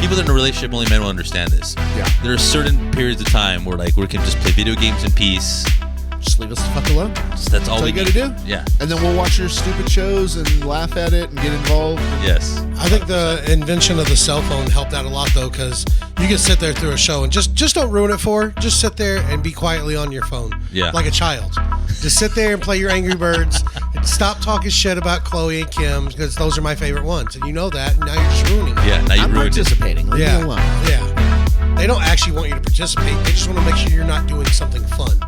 people that are in a relationship, only men will understand this. Yeah. There are certain periods of time where like we can just play video games in peace. Just leave us the fuck alone. That's all That's all we you need. gotta do. Yeah. And then we'll watch your stupid shows and laugh at it and get involved. Yes. I think the invention of the cell phone helped out a lot, though, because you can sit there through a show and just don't ruin it for her. Just sit there and be quietly on your phone. Yeah. Like a child. Just sit there and play your Angry Birds. And stop talking shit about Chloe and Kim, because those are my favorite ones. And you know that, and now you're just ruining it. Yeah. Now you I'm ruined it. participating. Leave Yeah. me alone. Yeah. They don't actually want you to participate. They just want to make sure you're not doing something fun.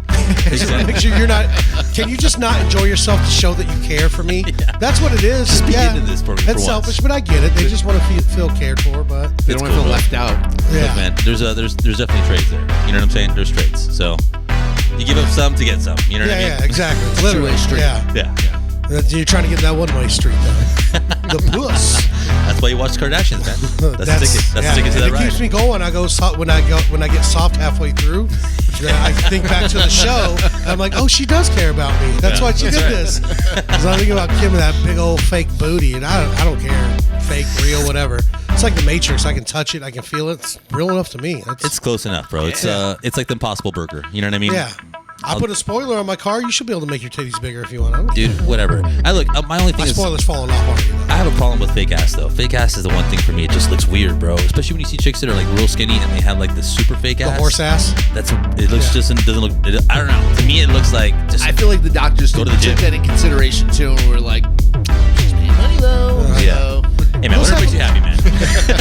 They just want to make sure you're not. Can you just not enjoy yourself to show that you care for me? Yeah. That's what it is. Just be yeah. into this for It's once. selfish, but I get it. They just want to feel cared for, but They It's don't want to cool, feel though. left out. yeah. Look, man, there's definitely trades there. You know what I'm saying? There's trades. So you give up some to get some. You know what I mean? Yeah, exactly. It's a Literally. two-way street. Yeah. Yeah. You're trying to get that one-way street, though. The puss. That's why you watch Kardashians, man. That's the ticket. That's yeah, the ticket to that and it ride. keeps me going. I go when I get soft halfway through. Then I think back to the show. And I'm like, oh, she does care about me. That's why she did this. Because I think about Kim and that big old fake booty, and I don't care, fake, real, whatever. It's like the Matrix. I can touch it. I can feel it. It's real enough to me. It's close enough, bro. It's like the Impossible Burger. You know what I mean? yeah. I put a spoiler on my car. You should be able to make your titties bigger if you want. I don't care. Dude, whatever. My only thing My is spoiler's falling off already. Though. I have a problem with fake ass though. Fake ass is the one thing for me. It just looks weird, bro. Especially when you see chicks that are like real skinny and they have like the super fake The ass. horse ass. It looks Yeah. doesn't look. I don't know. To me, it looks like just. I feel like the doctors Go to took the gym. that in consideration too, and we're like, she's paying money though. Yeah. So. Hey man, whatever makes you happy, man.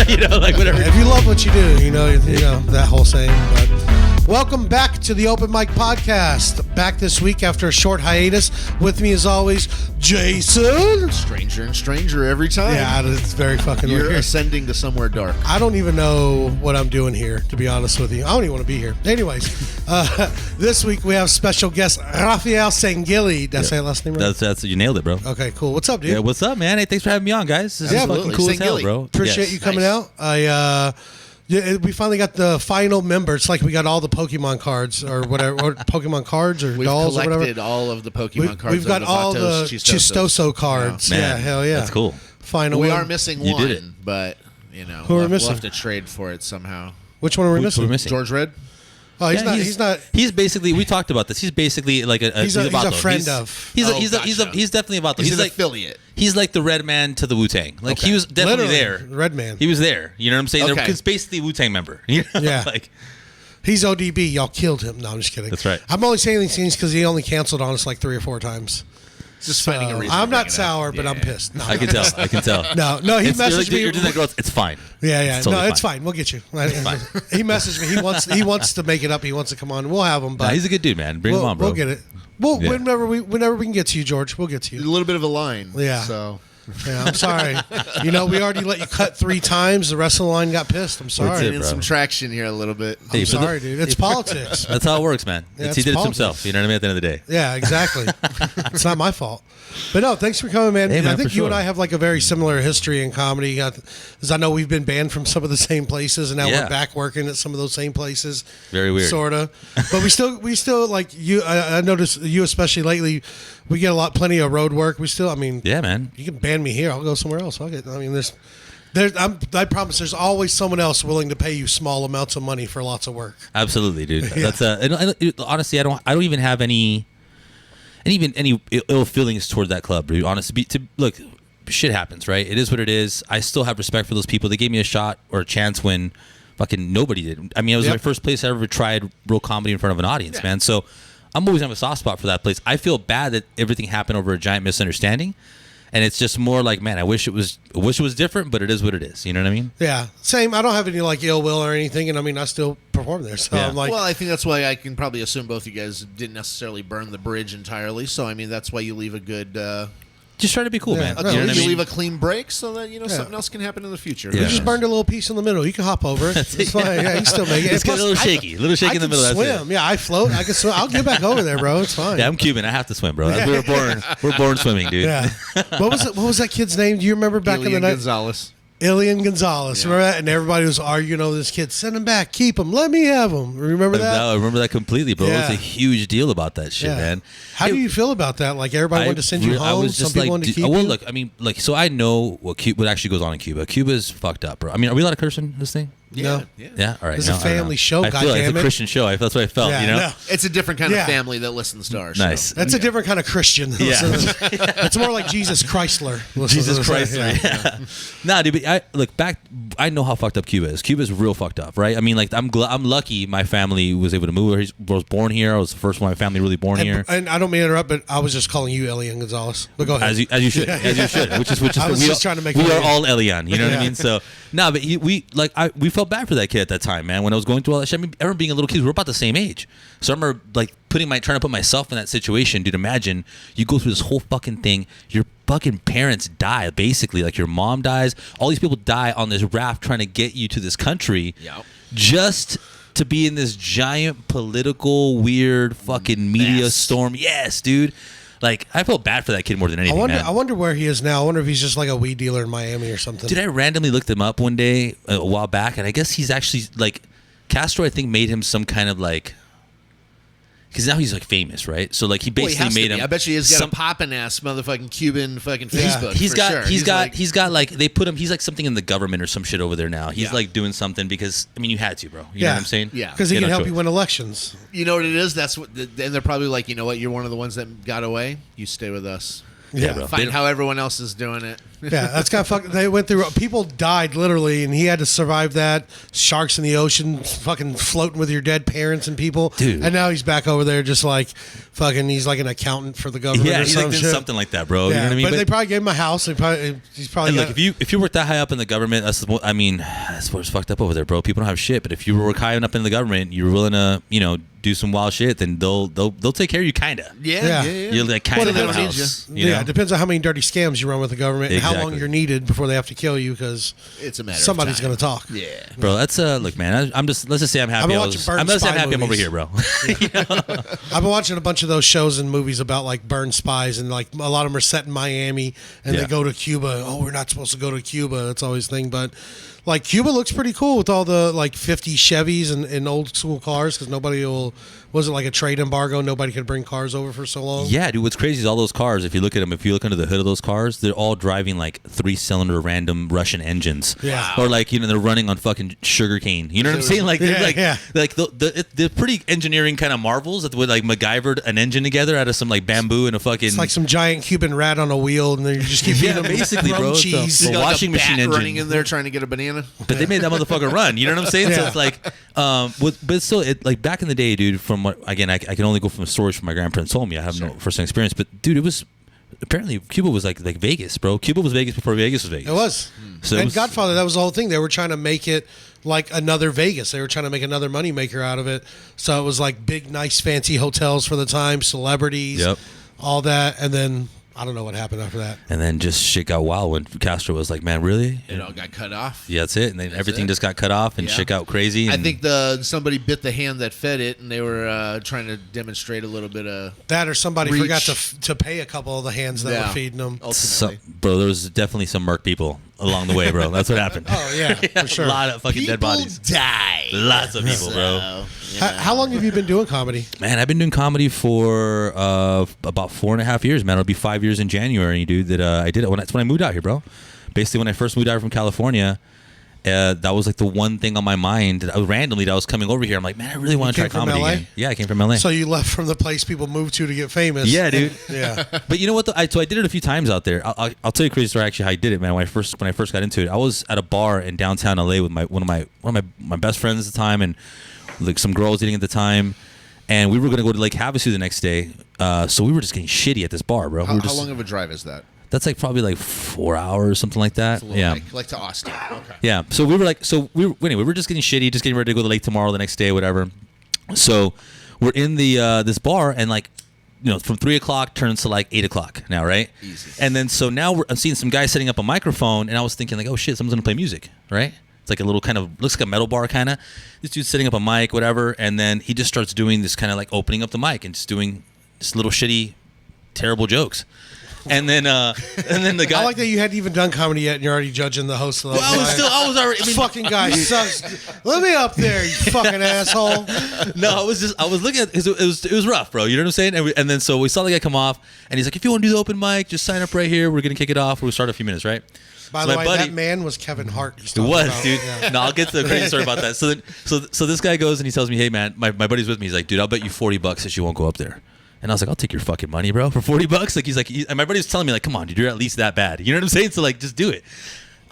You know, like whatever. If you love what you do, you know that whole saying. But welcome back to the Open Mic Podcast. Back this week after a short hiatus. With me, as always, Jason. Stranger and stranger every time. Yeah, it's very fucking You're weird. ascending to somewhere dark. I don't even know what I'm doing here, to be honest with you. I don't even want to be here. Anyways, this week we have special guest Rafael Sangili. Did I say that last name right? That's you nailed it, bro. Okay, cool. What's up, dude? Yeah, what's up, man? Hey, thanks for having me on, guys. This Yeah, is fucking absolutely. cool as hell, Sangili. bro. Appreciate Yes. you coming Nice. out. We finally got the final member. It's like we got all the Pokemon cards or whatever, or Pokemon cards or We've dolls or whatever. collected all of the Pokemon cards. We've got of all the Vatos, Chistoso cards. Man, Yeah, hell yeah. That's cool. Final We one. are missing You one, did it. but Who are we we'll missing? have to trade for it somehow. Which one are we Who missing? we're missing? George Red. Oh, he's Yeah, not. He's not. He's basically. We talked about this. He's basically like a. He's a Vato. friend of. He's Oh, he's gotcha. definitely a Vato. He's an like affiliate. He's like the Red Man to the Wu Tang. Like Okay. he was definitely Literally, there. Red Man. He was there. You know what I'm saying? Okay. He's basically a Wu Tang member. You know? Yeah. Like He's ODB. Y'all killed him. No, I'm just kidding. That's right. I'm only saying these things because he only canceled on us like 3 or 4 times. Just finding a reason. I'm to not bring it up. sour, but Yeah. I'm pissed. No, I can tell. I can tell. No, he It's- you're messaged like, me. You're doing that, girl. It's fine. Yeah, yeah. It's totally No, it's fine. fine. We'll get you. fine. He messaged me. He wants to make it up. He wants to come on. We'll have him. But Nah, he's a good dude, man. Bring him on, bro. We'll get it. Well, Yeah. whenever we can get to you, George, we'll get to A you. little bit of a line. Yeah. So Yeah, I'm sorry. We already let you cut 3 times. The rest of the line got pissed. I'm That's sorry. it, getting bro. some traction here a little bit. Hey, I'm for the- sorry, dude. It's politics. That's how it works, man. Yeah, He it's did it to politics. himself. You know what I mean? At the end of the day. Yeah, exactly. It's not my fault. But no, thanks for coming, man. Hey, man, I think for you and sure. I have like a very similar history in comedy. Because I know we've been banned from some of the same places, and now Yeah. we're back working at some of those same places. Very weird. Sorta. But we still like you. I noticed you especially lately. We get plenty of road work. We still. I mean, Yeah, man. you can ban me here. I'll go somewhere else. I promise. There's always someone else willing to pay you small amounts of money for lots of work. Absolutely, dude. Yeah. That's honestly, I don't even have any ill feelings toward that club, dude. Honestly, look, shit happens, right? It is what it is. I still have respect for those people. They gave me a shot or a chance when fucking nobody did. I mean, it was my first place I ever tried real comedy in front of an audience, man. So I'm always have a soft spot for that place. I feel bad that everything happened over a giant misunderstanding. And it's just more like, man, I wish it was different, but it is what it is. You know what I mean? Yeah, same. I don't have any like ill will or anything, and I mean, I still perform there. So Yeah. I'm like, Well, I think that's why I can probably assume both you guys didn't necessarily burn the bridge entirely. So I mean, that's why you leave a good. Just try to be cool, Yeah. man. No, You know you what I mean? leave a clean break so that something else can happen in the future. Yeah. we just burned a little piece in the middle. You can hop over it. It's fine. Yeah, you still make it. It's And a little plus, shaky. A little shaky I in the can middle. That's it. swim. Yeah, I float. I can swim. I'll get back over there, bro. It's fine. Yeah, I'm Cuban. I have to swim, bro. We were born. We're born swimming, dude. Yeah. What was that kid's name? Do you remember back in the Elian night? Gonzalez. Ilian Gonzalez. Remember that? And everybody was arguing over this kid. Send him back. Keep him. Let me have him. Remember that? I remember that completely, bro. It Yeah. was a huge deal about that shit, man. How do you feel about that? Like everybody wanted to send you home. Some people wanted to keep well, you. look, I mean, like, so I know what actually goes on in Cuba. Cuba's fucked up, bro. I mean, are we allowed to curse in this thing? No. Yeah, all right. It's a no, I don't know. family show, I feel like it's goddammit. a Christian show. That's what I felt, Yeah, you know? no. It's a different kind Yeah. of family that listens to our show. Nice. That's a different kind of Christian. Yeah. It's more like Jesus Chrysler. Jesus Christ. Yeah. Yeah. Nah, dude, but I look back. I know how fucked up Cuba is. Cuba's real fucked up, right? I mean, like, I'm lucky my family was able to move. I was born here. I was the first one of my family really born here. And I don't mean to interrupt, but I was just calling you Elian Gonzalez. But go ahead. As you should, as you should. Which is I was we just are, trying to make we it are easy. all Elian. You know what I Yeah. mean? So no, but we felt bad for that kid at that time, man. When I was going through all that shit, I remember being a little kid. We were about the same age, so I remember like trying to put myself in that situation. Dude, imagine you go through this whole fucking thing. Your fucking parents die, basically. Like your mom dies. All these people die on this raft trying to get you to this country. Yep. Just to be in this giant political weird fucking media Mess. storm. Yes, dude. Like, I felt bad for that kid more than anything. man. I wonder where he is now. I wonder if he's just like a weed dealer in Miami or something. Dude, I randomly looked him up one day a while back, and I guess he's actually like Castro. I think made him some kind of like, because now he's like famous, right? So like he Well, he basically has to made be. him. I bet you he's got some- a poppin' ass motherfucking Cuban fucking Yeah. Facebook. He's for got sure. he's got like they put him. He's like something in the government or some shit over there now. He's Yeah. like doing something because I mean you had to, bro. You know what I'm saying? Yeah. Because he You can had no help you choice. win elections. You know what it is? That's what, and they're probably like, you know what? You're one of the ones that got away. You stay with us. Yeah, bro. Find how everyone else is doing it. Yeah, that's kind of fucking. They went through. People died literally, and he had to survive that. Sharks in the ocean, fucking floating with your dead parents and people. Dude. And now he's back over there, just like fucking. He's like an accountant for the government. Yeah, or he's some like doing shit. something like that, bro. Yeah, You know what I mean? but they probably gave him a house. He's probably And got, like if you work that high up in the government, that's what's fucked up over there, bro. People don't have shit. But if you work high enough in the government, you're willing to, do some wild shit, then they'll take care of you, kinda. Yeah. You're like kind Well, of they in the don't need house. you. You yeah, know? it depends on how many dirty scams you run with the government and how long Exactly. you're needed before they have to kill you because It's a matter somebody's of going time. to talk. Yeah. Bro, that's look, man. Let's just say I'm happy. I've been watching Burn let's say I'm spy happy I'm over movies. here, bro. I've been watching a bunch of those shows and movies about like burn spies, and like a lot of them are set in Miami, and Yeah. they go to Cuba. Oh, we're not supposed to go to Cuba. That's always the thing, but like Cuba looks pretty cool with all the like 50 Chevys and old school cars because nobody was it like a trade embargo? Nobody could bring cars over for so long. Yeah, dude. What's crazy is all those cars. If you look at them, if you look under the hood of those cars, they're all driving like 3-cylinder random Russian engines. Yeah. Or like they're running on fucking sugarcane. You know what I'm saying? Like they're Yeah, like yeah. they're pretty engineering kind of marvels that would like MacGyvered an engine together out of some like bamboo and a fucking. It's like some giant Cuban rat on a wheel, and then you just keep Yeah, feeding them basically, rum bro. It's a- cheese. a He's got, like, washing a machine bat engine. running in there trying to get a banana. But they made that motherfucker run. You know what I'm saying? So Yeah. it's like, but still, like back in the day, dude. From what again, I can only go from stories from my grandparents told me. I have no first-hand experience, but dude, it was apparently Cuba was like Vegas, bro. Cuba was Vegas before Vegas was Vegas. It was. So it And was- Godfather, that was the whole thing. They were trying to make it like another Vegas. They were trying to make another moneymaker out of it. So it was like big, nice, fancy hotels for the time, celebrities, Yep. all that. And then I don't know what happened after that. And then just shit got wild when Castro was like, "Man, really?" It all got cut off. Yeah, that's it. And then everything it. just got cut off and Yeah. shit got crazy. I and- think somebody bit the hand that fed it, and they were trying to demonstrate a little bit of That or somebody Reach. forgot to pay a couple of the hands that Yeah. were feeding them. ultimately. bro, there was definitely some merc people along the way, bro. That's what happened. Oh, yeah, for sure. A lot of fucking dead bodies. die. Lots of people, bro. So, you How long have you been doing comedy? Man, I've been doing comedy for about 4.5 years, man. It'll be 5 years in January, dude, that I did it. That's when I moved out here, bro. Basically, when I first moved out from California, that was like the one thing on my mind. That I was coming over here. I'm like, man, I really want to try came from comedy LA? again. Yeah, I came from LA. So you left from the place people moved to get famous. Yeah, dude. Yeah. But you know what? So I did it a few times out there. I'll tell you a crazy story. Actually, how I did it, man. When I first got into it, I was at a bar in downtown LA with one of my best friends at the time, and like some girls eating at the time, and we were gonna go to Lake Havasu the next day. So we were just getting shitty at this bar, bro. How long of a drive is that? That's like probably like 4 hours, something like that. It's a little Yeah. like to Austin. Okay. Yeah. So we were just getting shitty, just getting ready to go to the lake tomorrow, the next day, whatever. So we're in the this bar, and like, from 3 o'clock turns to like 8 o'clock now, right? Easy. And then so now I'm seeing some guy setting up a microphone, and I was thinking like, oh shit, someone's gonna play music, right? It's like a little kind of looks like a metal bar kind of. This dude's setting up a mic, whatever, and then he just starts doing this kind of like opening up the mic and just doing this little shitty, terrible jokes. And then the guy. I like that you hadn't even done comedy yet, and you're already judging the host of the. Well, I was already. I mean, fucking guy sucks. Let me up there, you fucking asshole. No, I was looking at it was rough, bro. You know what I'm saying? And then so we saw the guy come off, and he's like, if you want to do the open mic, just sign up right here. We're gonna kick it off. We'll start in a few minutes, right? By So the my way, buddy- that man was Kevin Hart. It was, dude. Yeah. No, I'll get to the crazy story about that. So this guy goes and he tells me, hey man, my buddy's with me. He's like, dude, I'll bet you $40 that you won't go up there. And I was like, I'll take your fucking money, bro, for $40. Like he's like, and my buddy's telling me like, come on, dude, you're at least that bad. You know what I'm saying? So like, just do it.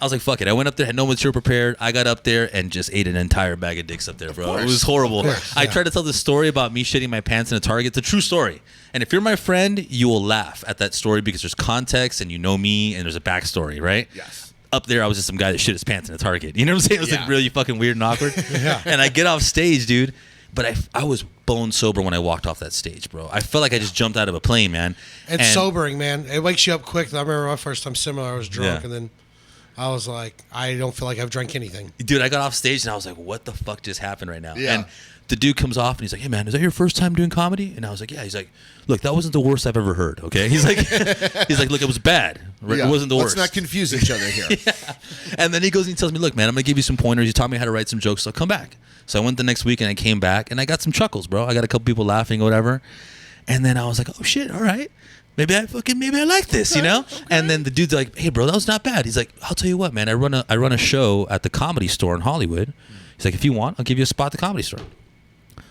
I was like, fuck it. I went up there, had no material prepared. I got up there and just ate an entire bag of dicks up there, bro. It was horrible. course, I yeah. tried to tell this story about me shitting my pants in a Target. It's a true story. And if you're my friend, you will laugh at that story because there's context and you know me and there's a backstory, right? Yes. Up there, I was just some guy that shit his pants in a Target. You know what I'm saying? It was like Yeah. really fucking weird and awkward. Yeah. And I get off stage, dude. But I was bone sober when I walked off that stage, bro. I felt like I just jumped out of a plane, man. It's And- sobering, man. It wakes you up quick. I remember my first time similar. I was drunk, Yeah. and then I was like, I don't feel like I've drank anything. Dude, I got off stage and I was like, what the fuck just happened right now? Yeah. And the dude comes off and he's like, hey man, is that your first time doing comedy? And I was like, yeah. He's like, look, that wasn't the worst I've ever heard, okay? He's like, look, it was bad. Yeah. It wasn't the Let's worst. not confuse each other here. And then he goes and he tells me, look, man, I'm going to give you some pointers. You taught me how to write some jokes, so come back. So I went the next week and I came back and I got some chuckles, bro. I got a couple people laughing or whatever. And then I was like, oh shit, all right. Maybe I like this, you know? And then the dude's like, hey bro, that was not bad. He's like, I'll tell you what, man, I run a show at the Comedy Store in Hollywood. He's like, if you want, I'll give you a spot at the Comedy Store.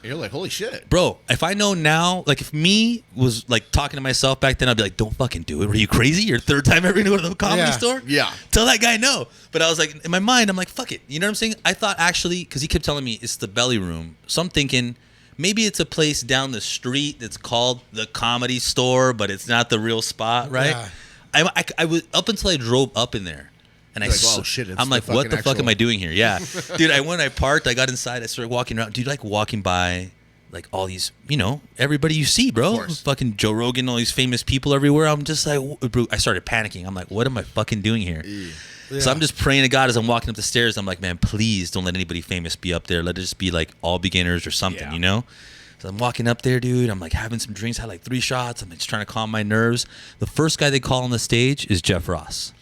You're like, holy shit. Bro, if I know now, like if me was like talking to myself back then, I'd be like, don't fucking do it. Were you crazy? Your third time ever going to go to the Comedy Yeah. Store? Yeah. Tell that guy no. But I was like, in my mind, I'm like, fuck it. You know what I'm saying? I thought actually, because he kept telling me it's the Belly Room. So I'm thinking maybe it's a place down the street that's called the Comedy Store, but it's not the real spot, right? Yeah. I was up until I drove up in there. And You're like, oh, shit, it's I'm the like, what the fucking fuck am actual- I doing here? Yeah. Dude, I parked, I got inside, I started walking around. Dude, like walking by like all these, you know, everybody you see, bro. Of course. Fucking Joe Rogan, all these famous people everywhere. I'm just like, bro, I started panicking. I'm like, what am I fucking doing here? So I'm just praying to God as I'm walking up the stairs. I'm like, man, please don't let anybody famous be up there. Let it just be like all beginners or something, Yeah. you know? So I'm walking up there, dude. I'm like having some drinks, had like 3 shots. I'm just trying to calm my nerves. The first guy they call on the stage is Jeff Ross.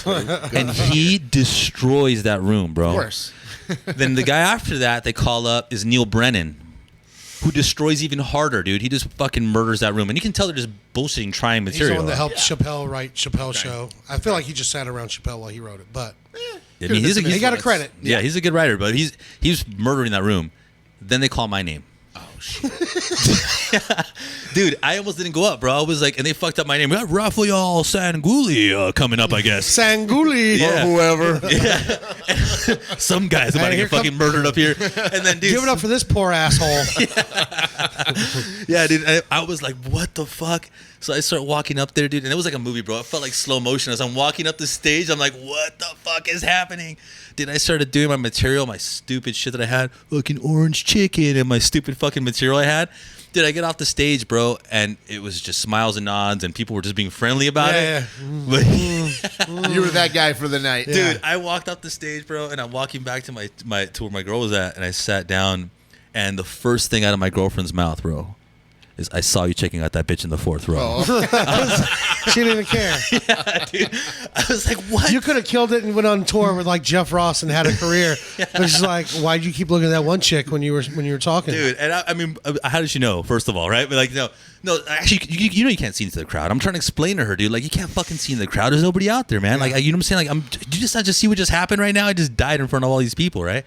And he destroys that room, bro. Of course. Then the guy after that they call up is Neil Brennan, who destroys even harder, dude. He just fucking murders that room. And you can tell they're just bullshitting, trying He's the material. one that helped Chappelle write Chappelle Show. I feel like he just sat around Chappelle while he wrote it, but I mean, he's a, he got a credit. Yeah, he's a good writer, but he's murdering that room. Then they call my name. Oh, shit. Dude, I almost didn't go up, bro. I was like, and they fucked up my name. We got Raphael Sanguli coming up, I guess. Sanguli. Yeah. Whoever. Some guy's about Hey, to here get fucking murdered up here. And then, dude, Give it up for this poor asshole. yeah, dude, I was like, what the fuck? So I start walking up there, dude, and it was like a movie, bro. It felt like slow motion. As I'm walking up the stage, I'm like, what the fuck is happening? Dude, I started doing my material, my stupid shit that I had, fucking orange chicken, and my stupid fucking material I had. Dude, I get off the stage, bro, and it was just smiles and nods, and people were just being friendly about Yeah, it. But, You were that guy for the night. dude, I walked off the stage, bro, and I'm walking back to my to where my girl was at, and I sat down, and the first thing out of my girlfriend's mouth, bro, is I saw you checking out that bitch in the 4th row. She didn't even care. Yeah, dude. I was like, what? You could have killed it and went on tour with like Jeff Ross and had a career. But it's just like, why'd you keep looking at that one chick when you were talking? Dude, and I mean, how did she know? First of all, right? But like, no, actually, you know, you can't see into the crowd. I'm trying to explain to her, dude. Like, you can't fucking see in the crowd. There's nobody out there, man. Like, you know what I'm saying? Like, do you just not just see what just happened right now? I just died in front of all these people, right?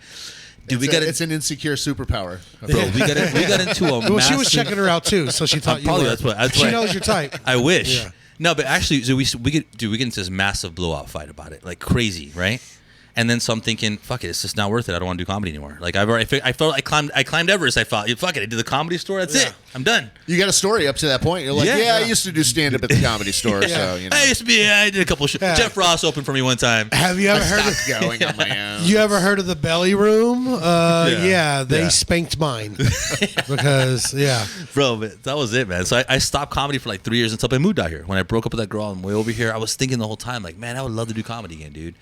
Dude, It's an insecure superpower. bro. We got into a. Well, she was massive- checking her out too, so she thought you Probably were. that's She why- knows your type. I wish. Yeah. No, but actually, so we get into this massive blowout fight about it, like crazy, right? And then so I'm thinking, fuck it, it's just not worth it. I don't want to do comedy anymore. Like I felt I climbed Everest. I thought, fuck it, I did the Comedy Store. That's it. I'm done. You got a story up to that point. You're like, Yeah. I used to do stand up at the Comedy Store, so you know. I did a couple. Yeah. Jeff Ross opened for me one time. Have you I ever heard of? stopped going on my own. You ever heard of the Belly Room? Yeah, they Yeah. spanked mine because Bro, but that was it, man. So I stopped comedy for like 3 years until I moved out here. When I broke up with that girl on the way over here, I was thinking the whole time, like, man, I would love to do comedy again, dude.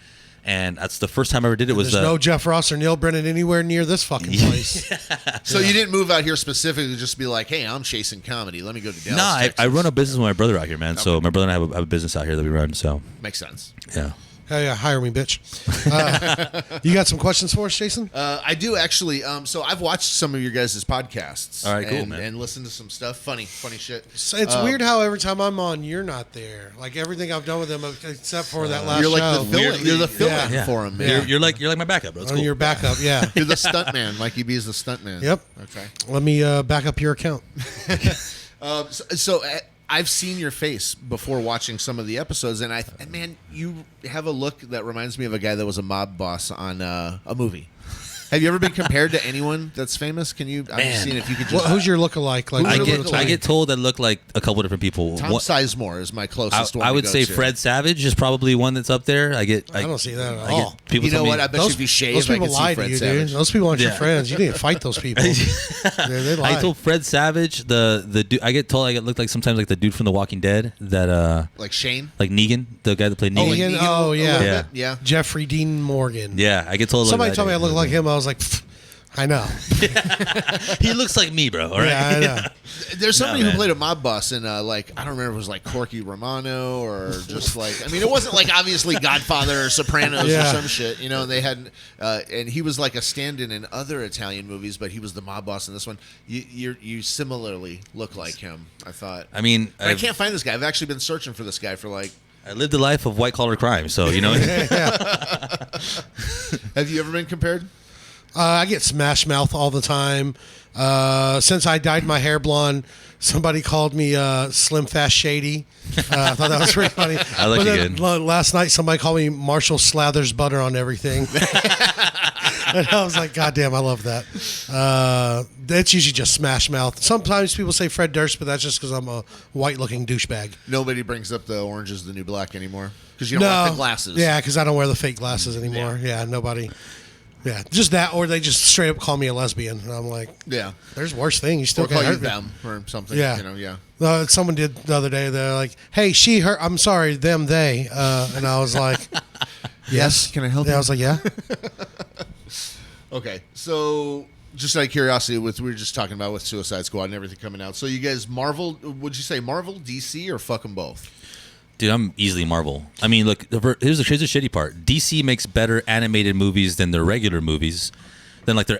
And that's the first time I ever did it. Was There's no Jeff Ross or Neil Brennan anywhere near this fucking place. So you didn't move out here specifically to just be like, hey, I'm chasing comedy. Let me go to Dallas. No, I Texas. run a business with my brother out here, man. So my brother and I have a business out here that we run. So Makes sense. yeah. Hell yeah, hire me, bitch. You got some questions for us, Jason? I do actually. So I've watched some of your guys' podcasts. All right, cool, and, man. And listened to some stuff. Funny shit. So it's weird how every time I'm on, you're not there. Like everything I've done with them, except for that last You're like show. the fill-in. You're the fill-in Yeah. for him, man. Yeah. You're like my backup, bro. It's On cool. your backup, yeah. You're the stuntman. Mikey B is the stuntman. Yep. Okay. Let me back up your account. So I've seen your face before watching some of the episodes, and man, you have a look that reminds me of a guy that was a mob boss on a movie. Have you ever been compared to anyone that's famous? Can you? I'm Man. just seeing if you could just. Who's your lookalike? Like, Who's I your get lookalike? I get told I look like a couple different people. Tom Sizemore is my closest one. I to would go say to. Fred Savage is probably one that's up there. I don't see that at all. People You know tell me- what? I bet you if you shave, those people I could see lie to Fred you, Savage. dude. Those people aren't your Yeah. friends. You need to fight those people. they lie. I told Fred Savage the dude. I get told I look like sometimes like the dude from The Walking Dead that Like Shane. like Negan, the guy that played Negan. Negan? Negan Oh, a yeah. little Yeah. bit? Yeah. Jeffrey Dean Morgan. Yeah, I get told. Somebody told me I look like him. I was like, "Pfft, I know. He looks like me, bro. All right. Yeah, I know. There's somebody No, who man. played a mob boss in like I don't remember if it was like Corky Romano or just like I mean it wasn't like obviously Godfather or Sopranos Yeah. or some shit, you know. They had and he was like a stand-in in other Italian movies, but he was the mob boss in this one. You similarly look like him. I thought. I mean, I can't find this guy. I've actually been searching for this guy for like. I lived a life of white collar crime, so you know. Have you ever been compared? I get smash mouth all the time. Since I dyed my hair blonde, somebody called me Slim Fast Shady. I thought that was pretty funny. I like but it then, good. last night, somebody called me Marshall Slathers Butter on everything. And I was like, God damn, I love that. That's usually just smash mouth. Sometimes people say Fred Durst, but that's just because I'm a white-looking douchebag. Nobody brings up the Orange is the New Black anymore because you don't like the glasses. Yeah, because I don't wear the fake glasses anymore. Yeah, nobody. Yeah, just that, or they just straight up call me a lesbian, and I'm like, Yeah. there's worse thing. You still Or call can't you hurt me. them or something. Yeah. You know. Yeah. Someone did the other day. They're like, "Hey, she, her." I'm sorry, them, they. And I was like, "Yes, Can I help Yeah, you? I was like, "Yeah." Okay, so just out of curiosity, we were just talking about with Suicide Squad and everything coming out. So you guys, Marvel? Would you say Marvel, DC, or fuck them both? Dude, I'm easily Marvel. I mean, look, here's the shitty part. DC makes better animated movies than their regular movies, than their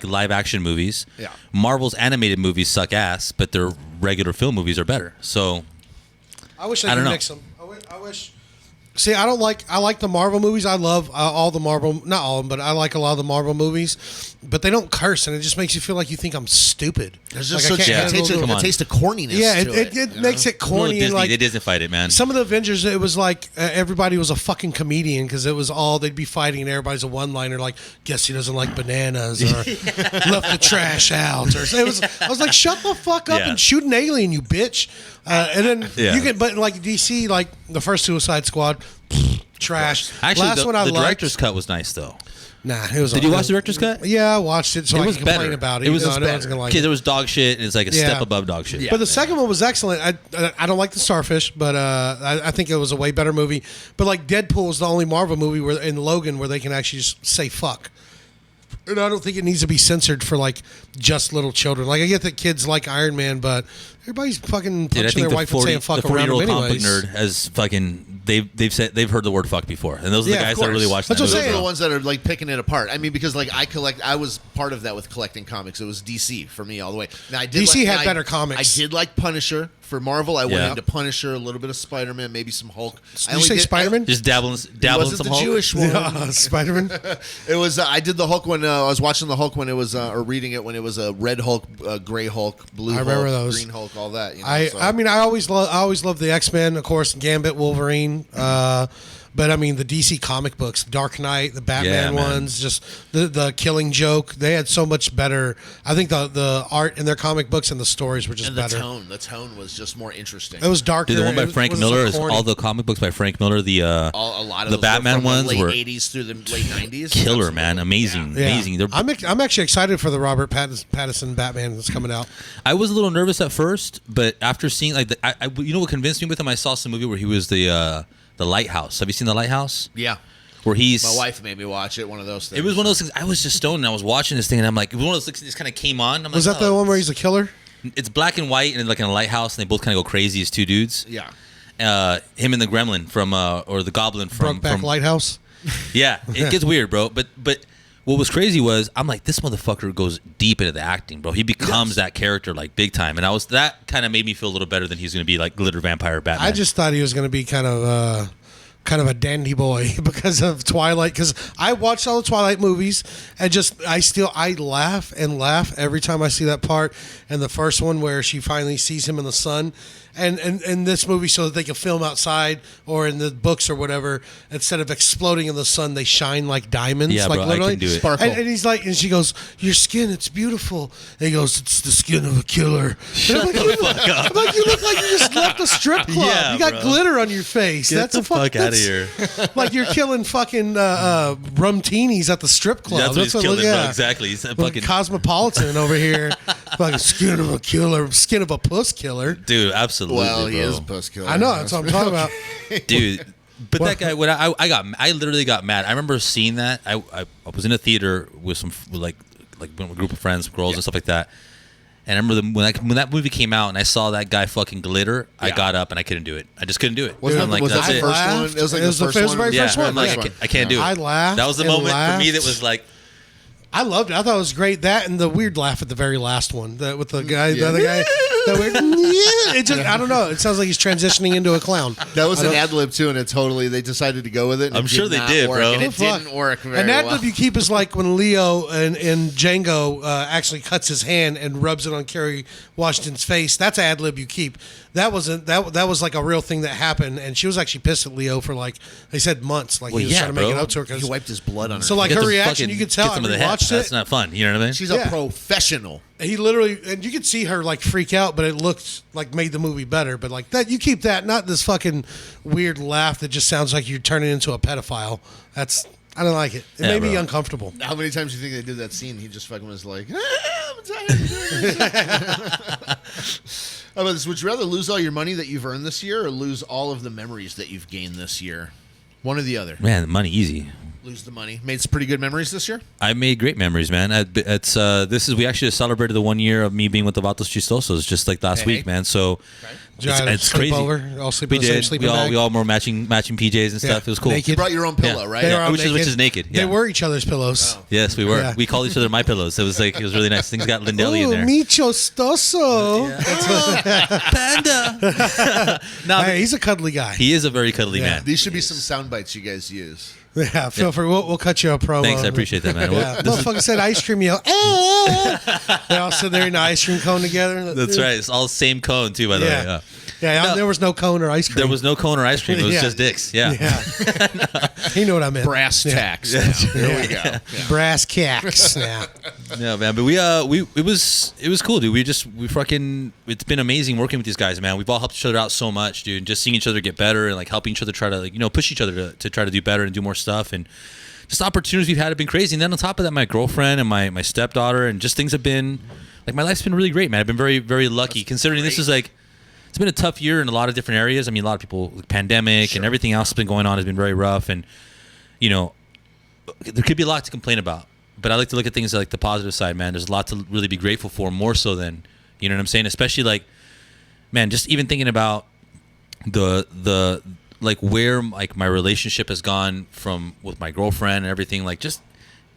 live action movies. Yeah. Marvel's animated movies suck ass, but their regular film movies are better. So I wish I I don't could know. mix them. I wish. See, I like the Marvel movies. I love all the Marvel, not all of them, but I like a lot of the Marvel movies. But they don't curse, and it just makes you feel like you think I'm stupid. There's Like, just I such can't a handle taste, the- Come on. a taste of corniness. Yeah, to it you makes know? it corny Disney, and like they Disney fight it, man. some of the Avengers. It was like everybody was a fucking comedian because it was all they'd be fighting, and everybody's a one-liner like, "Guess he doesn't like bananas," or "Left the trash out," or it was. I was like, "Shut the fuck up Yeah. and shoot an alien, you bitch!" And then Yeah. you can, but like DC, like the first Suicide Squad, trash. Actually, Last one I the liked, director's cut was nice, though. Nah, it was. Did you watch the director's cut? Yeah, I watched it, so It I was can complain better. about it. It was even though I know I better. was gonna like Okay, it. there was dog shit, and it's like a Yeah. step above dog shit. Yeah. But the second one was excellent. I don't like the Starfish, but I think it was a way better movie. But like Deadpool is the only Marvel movie where in Logan where they can actually just say fuck. And I don't think it needs to be censored for like just little children. Like I get that kids like Iron Man, but everybody's fucking Dude, I punching think their the wife and saying fuck around 40-year-old them comic book anyways. nerd has fucking they've heard the word fuck before, and those are Yeah, the of guys that course. really watch that. That's what I'm Those movie. are saying. the ones that are like picking it apart. I mean, because like I was part of that with collecting comics. It was DC for me all the way. Now I did DC had I- better comics. I did like Punisher for Marvel. I went Yeah. into Punisher, a little bit of Spider-Man, maybe some Hulk. Did you say Spider-Man? Just dabble in Wasn't some the Hulk. Jewish one. Spider-Man. It was. I did the Hulk when I was watching the Hulk when it was, or reading it when it was a Red Hulk, Gray Hulk, Blue I Hulk, remember those. Green Hulk, all that. You know, I mean, I always loved the X-Men, of course, Gambit, Wolverine. But I mean, the DC comic books, Dark Knight, the Batman Yeah, man. ones, just the Killing Joke. They had so much better. I think the art in their comic books and the stories were just and the better. tone was just more interesting. It was darker. Dude, the one by It Frank wasn't so Miller is corny. all the comic books by Frank Miller. The a lot of the those Batman were from ones the late were '80s through the late '90s. killer, Absolutely. man. Amazing, Yeah. amazing. They're, I'm actually excited for the Robert Pattinson Batman that's coming out. I was a little nervous at first, but after seeing like you know what convinced me with him? I saw some movie where he was the Lighthouse. Have you seen The Lighthouse? Yeah. where he's. My wife made me watch it. One of those things. It was one of those things. I was just stoned and I was watching this thing and I'm like, it was one of those things that just kind of came on. I'm Was like, that the one where he's a killer? It's black and white and like in a lighthouse and they both kind of go crazy as two dudes. Yeah. Him and the gremlin from or the goblin from Brokeback Lighthouse. Yeah, it gets weird, bro. But what was crazy was I'm like, this motherfucker goes deep into the acting, bro. He becomes that character like big time, and that kind of made me feel a little better than he's going to be like Glitter Vampire Batman. I just thought he was going to be kind of a dandy boy because of Twilight. Because I watched all the Twilight movies, and I laugh and laugh every time I see that part. And the first one where she finally sees him in the sun. And in this movie, so that they can film outside or in the books or whatever, instead of exploding in the sun, they shine like diamonds. Yeah, like bro, I literally. can do it. Sparkle. And he's like, and she goes, "Your skin, it's beautiful." And he goes, "It's the skin of a killer." Shut I'm like, the fuck up. I'm like, you look like you just left a strip club. Yeah, you got bro. glitter on your face. Get That's the a fuck out of that's- here. Like you're killing fucking rum-teenies at the strip club. That's what he's what- killing, yeah. bro. Exactly. He's a Like fucking Cosmopolitan over here. Fucking skin of a killer, skin of a puss killer. dude. Absolutely. Well, he bro. is a puss killer. I know, that's what I'm talking about. Dude. But that guy, when I literally got mad. I remember seeing that. I was in a theater with some like a group of friends, girls and stuff like that. And I remember when that movie came out and I saw that guy fucking glitter, I got up and I couldn't do it. I just couldn't do it. Wasn't I'm that, like, was that that's the it. first one? Laughed. It was like It was the the first very one. Yeah, first one. I'm like, Yeah. I can't do it. I laughed That was the and moment for me that laughed. was like, I loved it. I thought it was great. That and the weird laugh at the very last one. With the guy, Yeah. the other guy. That weird, yeah. It just, I don't know. It sounds like he's transitioning into a clown. That was I an don't- ad lib too, and they decided to go with it. And I'm it sure did they not did, work, bro. And it Fuck. didn't work very And that well. lip you keep is like when Leo and Django actually cuts his hand and rubs it on Kerry Washington's face. That's ad lib you keep. That wasn't that was like a real thing that happened, and she was actually pissed at Leo for like they said months. Like Well, he was yeah, trying to make bro. it up to her. 'cause- He wiped his blood on her. So like get her the reaction, fucking- you could tell. get some of I the head. watched That's it. not fun. You know what I mean? She's Yeah. a professional. He literally, and you could see her like freak out, but it looked like made the movie better. But like that, you keep that, not this fucking weird laugh that just sounds like you're turning into a pedophile. I don't like it. It Yeah, made me bro. uncomfortable. How many times do you think they did that scene? He just fucking was like, I'm tired of doing this. How about this? Would you rather lose all your money that you've earned this year or lose all of the memories that you've gained this year? One or the other. Man, money easy. Lose the money. Made some pretty good memories this year? I made great memories, man. We actually just celebrated the 1 year of me being with the Vatos Chistosos just like last Hey. week, man. So Did you guys it's sleep crazy. over? All sleep We in the same did. sleeping We bag? all wore matching PJs and stuff. It was cool. You Naked. brought your own pillow, Yeah. right? They Yeah. were all which is naked. They Yeah. were each other's pillows. Yes, we were. Yeah. We called each other my pillows. It was really nice. Things got Lindelli in Ooh, there. mi chostoso. Panda. No, Hey, he's a cuddly guy. he is a very cuddly Yeah. man. These should be some sound bites you guys use. Yeah, feel free. We'll cut you a promo. Thanks, I appreciate that, man. Yeah. Motherfucker said ice cream. You go, They all sit there in the ice cream cone together. That's right. It's all the same cone too, by the way. Yeah. Yeah. Yeah, No. there was no cone or ice cream. There was no cone or ice cream. It was Yeah. just dicks. Yeah. Yeah. He knew what I meant. Brass Yeah. tacks. Now. There we go. Yeah. Brass cacks now. Yeah, man. But it was cool, dude. It's been amazing working with these guys, man. We've all helped each other out so much, dude. And just seeing each other get better and like helping each other try to push each other to try to do better and do more stuff. And just opportunities we've had have been crazy. And then on top of that, my girlfriend and my stepdaughter and just things have been like my life's been really great, man. I've been very, very lucky considering this is like it's been a tough year in a lot of different areas. I mean, a lot of people, like, pandemic and everything else that's been going on has been very rough. And, there could be a lot to complain about. But I like to look at things like the positive side, man. There's a lot to really be grateful for, more so than, you know what I'm saying? Especially like, man, just even thinking about the like where like my relationship has gone from with my girlfriend and everything, like just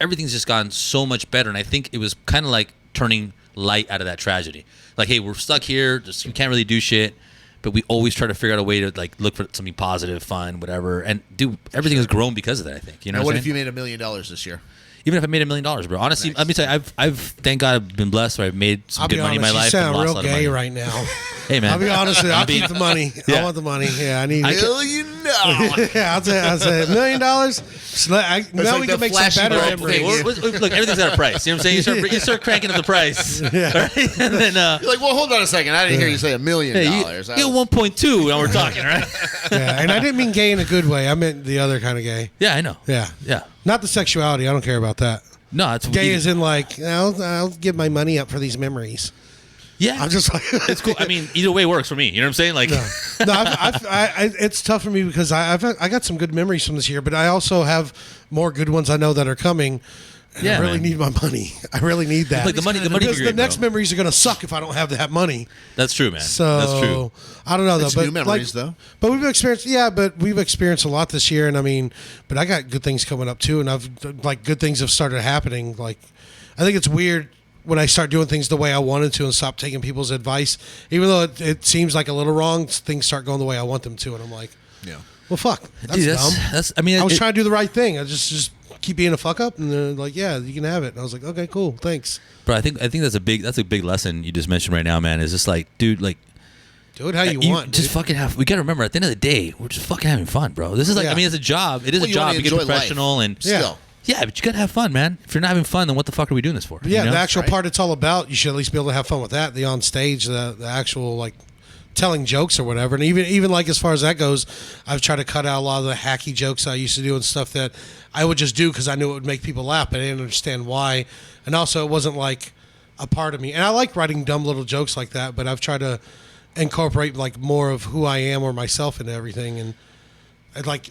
everything's just gone so much better. And I think it was kind of like turning light out of that tragedy. Like, hey, we're stuck here, just we can't really do shit, but we always try to figure out a way to like look for something positive, fun, whatever. And dude, everything has grown because of that, I think. You know Now, what what I'm if saying? you made $1 million this year? Even if I made $1 million, bro. Honestly, Nice. let me tell you, I've thank God I've been blessed where I've made some I'll good be money honest. in my You life and sound lost a real lot of gay money. right now. Hey, man. I'll be honest with you. I'll I'm being- keep the money. Yeah. I want the money. Yeah, I need it. $1 million. Yeah, I'll say $1 million. So now like we the can make some flashy better bulb memories. thing. Look, everything's at a price. You know what I'm saying? You start cranking up the price. Yeah. Right? And then, You're like, well, hold on a second. I didn't hear you say $1 million. hey, you 1.2 when we're talking, right? Yeah, and I didn't mean gay in a good way. I meant the other kind of gay. Yeah, I know. Yeah. Yeah. Not the sexuality. I don't care about that. No, it's Gay is in like, I'll give my money up for these memories. Yeah, I'm just like, it's cool. I mean, either way works for me. You know what I'm saying? Like, no, it's tough for me because I got some good memories from this year, but I also have more good ones I know that are coming. And Yeah, I really man. need my money. I really need that. Like the money because be the great, next bro. memories are going to suck if I don't have that money. that's true, man. So That's true. I don't know though. It's But new memories, though. But we've experienced, we've experienced a lot this year, and I mean, but I got good things coming up too, and I've like good things have started happening. Like, I think it's weird when I start doing things the way I wanted to and stop taking people's advice, even though it seems like a little wrong. Things start going the way I want them to, and I'm like, Yeah. well, fuck, that's Dude, dumb. that's. I mean, I was it- trying to do the right thing. I just keep being a fuck up, and they're like, yeah, you can have it. And I was like, okay, cool, thanks. Bro, I think that's a big lesson you just mentioned right now, man. Is just like, dude, like, Do it how you want. just dude. fucking have. We gotta remember, at the end of the day, we're just fucking having fun, bro. This is like, Yeah. I mean, it's a job. It is Well, a you wanna job. You get enjoy life. professional and Yeah. Still. yeah, but you gotta have fun, man. If you're not having fun, then what the fuck are we doing this for? But yeah, you know? the actual Right. part it's all about, you should at least be able to have fun with that. The on stage, the actual like telling jokes or whatever. And even like as far as that goes, I've tried to cut out a lot of the hacky jokes I used to do and stuff that I would just do because I knew it would make people laugh, but I didn't understand why. And also, it wasn't like a part of me. And I like writing dumb little jokes like that, but I've tried to incorporate like more of who I am or myself into everything. And I'd like.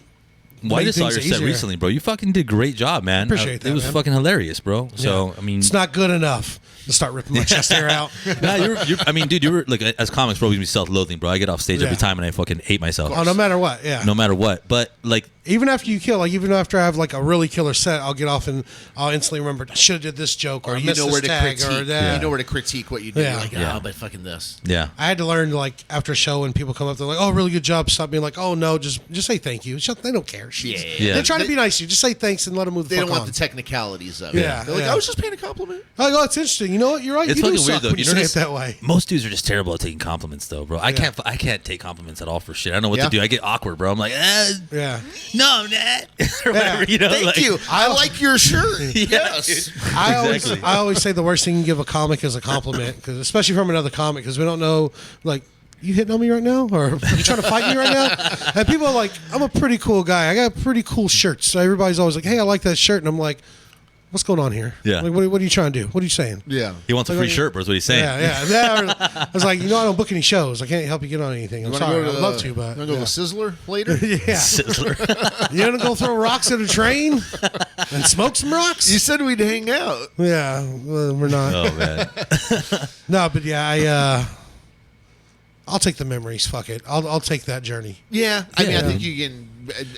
Well, I make just saw things your set easier. recently, bro. You fucking did a great job, man. Appreciate It that, was man. fucking hilarious, bro. So, Yeah. I mean, It's not good enough to start ripping my chest hair out. nah, you're, I mean, dude, you were like, as comics, bro, we be self-loathing, bro. I get off stage Yeah. every time and I fucking hate myself. Oh, no matter what, yeah. No matter what. But like, Even after you kill, like even after I have like a really killer set, I'll get off and I'll instantly remember I should have did this joke or Or you missed know this where to tag critique. or that. You know where to critique what you do. Yeah. You're like, Yeah. oh, but fucking this. yeah. I had to learn like after a show when people come up, they're like, "Oh, really good job." Stop being like, "Oh no, just say thank you." They don't care. Yeah. They try to be nice to you. Just say thanks and let them move the They fuck don't want on. the technicalities of it. Yeah, They're like, yeah. I was just paying a compliment. I go, "It's interesting." You know what? You're right. It's you do fucking suck weird, though. when You you say notice it that way. most dudes are just terrible at taking compliments, though, bro. I can't take compliments at all for shit. I don't know what Yeah. to do. I get awkward, bro. I'm like, Yeah. no, I'm not. or whatever, you know? Thank like, you. I like your shirt. Yeah, Yes. dude. I always say the worst thing you can give a comic is a compliment, because especially from another comic, because we don't know, like, you hitting on me right now, or are you trying to fight me right now? And people are like, I'm a pretty cool guy. I got pretty cool shirts. So everybody's always like, hey, I like that shirt, and I'm like, what's going on here? Yeah. Like, what are you trying to do? What are you saying? Yeah. He wants a free shirt, bro. Is what he's saying. Yeah. I was like, I don't book any shows. I can't help you get on anything. I'm You wanna sorry. go I'd to love to, but you want to go to Sizzler later? yeah. Sizzler. You gonna go throw rocks at a train and smoke some rocks? You said we'd hang out. Yeah, well, we're not. Oh man. No, but yeah, I'll take the memories. Fuck it. I'll take that journey. Yeah. I mean, I Yeah. think you can.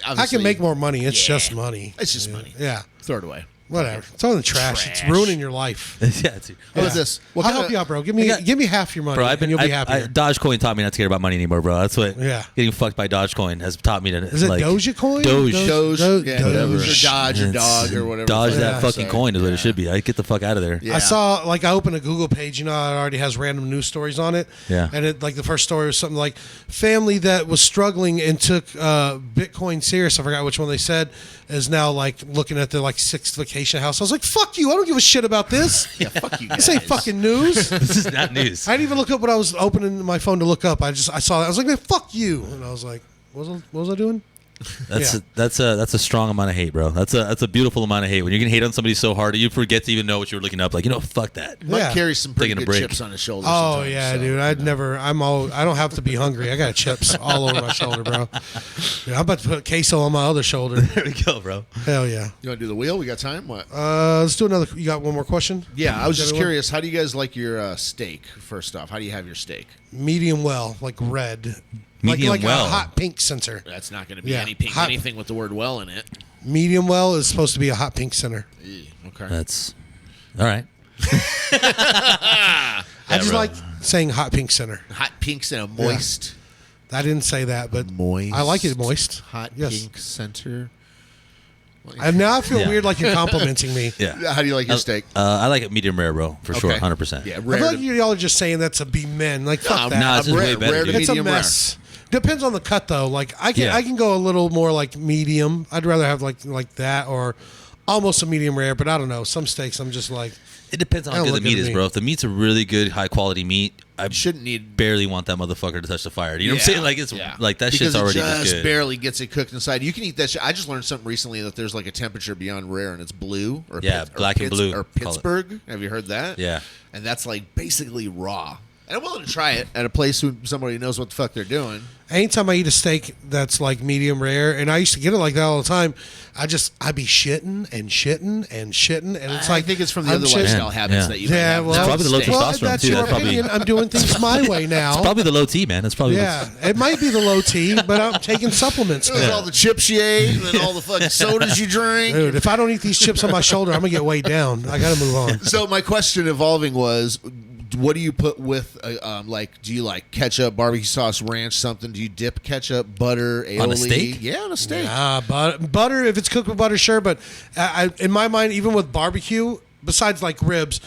I Obviously, can make more money. It's Yeah. just money. It's just money. Yeah. Throw it away. Whatever. Throw it in the trash. It's Trash. ruining your life. yeah. It's, How about this? What I'll kinda- help you out, bro. Give I got- me half your money, bro, I've been. and you'll be I, happier. Dogecoin taught me not to care about money anymore, bro. That's what. Yeah. Getting fucked by Dogecoin has taught me to. Is it like, Dogecoin? Doge. Doge, yeah, Doge. Doge or Dodge or It's- Dog or whatever. Dodge the fuck that they fucking say. coin is what Yeah. it should be. I get the fuck out of there. Yeah. I saw, like, I opened a Google page, you know, how it already has random news stories on it. Yeah. And it, like, the first story was something like, family that was struggling and took Bitcoin serious, I forgot which one they said, is now, like, looking at their, like, 6th vacation house. I was like, fuck you, I don't give a shit about this. Yeah, fuck you guys. This ain't fucking news. This is not news. I didn't even look up what I was opening my phone to look up. I saw that. I was like, man, fuck you. And I was like, what was I doing? That's Yeah. that's a strong amount of hate, bro. That's a beautiful amount of hate when you can hate on somebody so hard that you forget to even know what you were looking up. Like, fuck that. Mike Yeah. carries some pretty Taking a good break. chips on his shoulders. Oh sometimes, yeah, so. dude. I don't have to be hungry. I got chips all over my shoulder, bro. Yeah, I'm about to put queso on my other shoulder. There we go, bro. Hell yeah. You want to do the wheel? We got time? What? Let's do another. You got one more question? Yeah, I was just Another one? curious. How do you guys like your steak? First off, how do you have your steak? Medium well, like red. Medium like well. a hot pink center. That's not going to be Yeah, hot- anything with the word "well" in it. Medium well is supposed to be a hot pink center. Okay. That's all right. I just bro. like saying hot pink center. Hot pinks and a moist, I didn't say that, but moist. I like it moist. Hot Yes. pink center. And now I feel Yeah. weird like you're complimenting me. Yeah. How do you like your steak? I like it medium rare, bro, for sure, Okay. 100%. Yeah, I rare. feel like y'all are just saying that to be men. Like fuck that. nah, it's just rare, way better, rare to dude. It's a medium rare. mess. Depends on the cut though. Like I Yeah. can go a little more like medium. I'd rather have like that or almost a medium rare. But I don't know. Some steaks I'm just like It depends on how Don't good the look meat at is, me. bro. If the meat's a really good, high quality meat, I Shouldn't need. barely want that motherfucker to touch the fire. You know what I'm saying? Like it's like that because shit's already it just just good. barely gets it cooked inside. You can eat that shit. I just learned something recently that there's like a temperature beyond rare and it's blue or Yeah, black and blue, or call it. Pittsburgh. Have you heard that? Yeah. and that's like basically raw. And I'm willing to try it at a place who somebody knows what the fuck they're doing. Anytime I eat a steak that's like medium rare, and I used to get it like that all the time, I'd be shitting and shitting and shitting, and it's I like think it's from the I'm other shitting. lifestyle habits that you might Yeah, have. well, probably the low Steak. testosterone, that's too. your That's probably- opinion. I'm doing things my way now. It's probably the low T, man. That's probably Yeah, it might be the low T, but I'm taking supplements. It was all the chips you ate and all the fucking sodas you drink. Dude, if I don't eat these chips on my shoulder, I'm gonna get weighed down. I gotta move on. So my question evolving was, what do you put with, like, do you like ketchup, barbecue sauce, ranch, something? Do you dip ketchup, butter, aioli? On a steak? Yeah, on a steak. Butter, if it's cooked with butter, sure. But in my mind, even with barbecue, besides like ribs,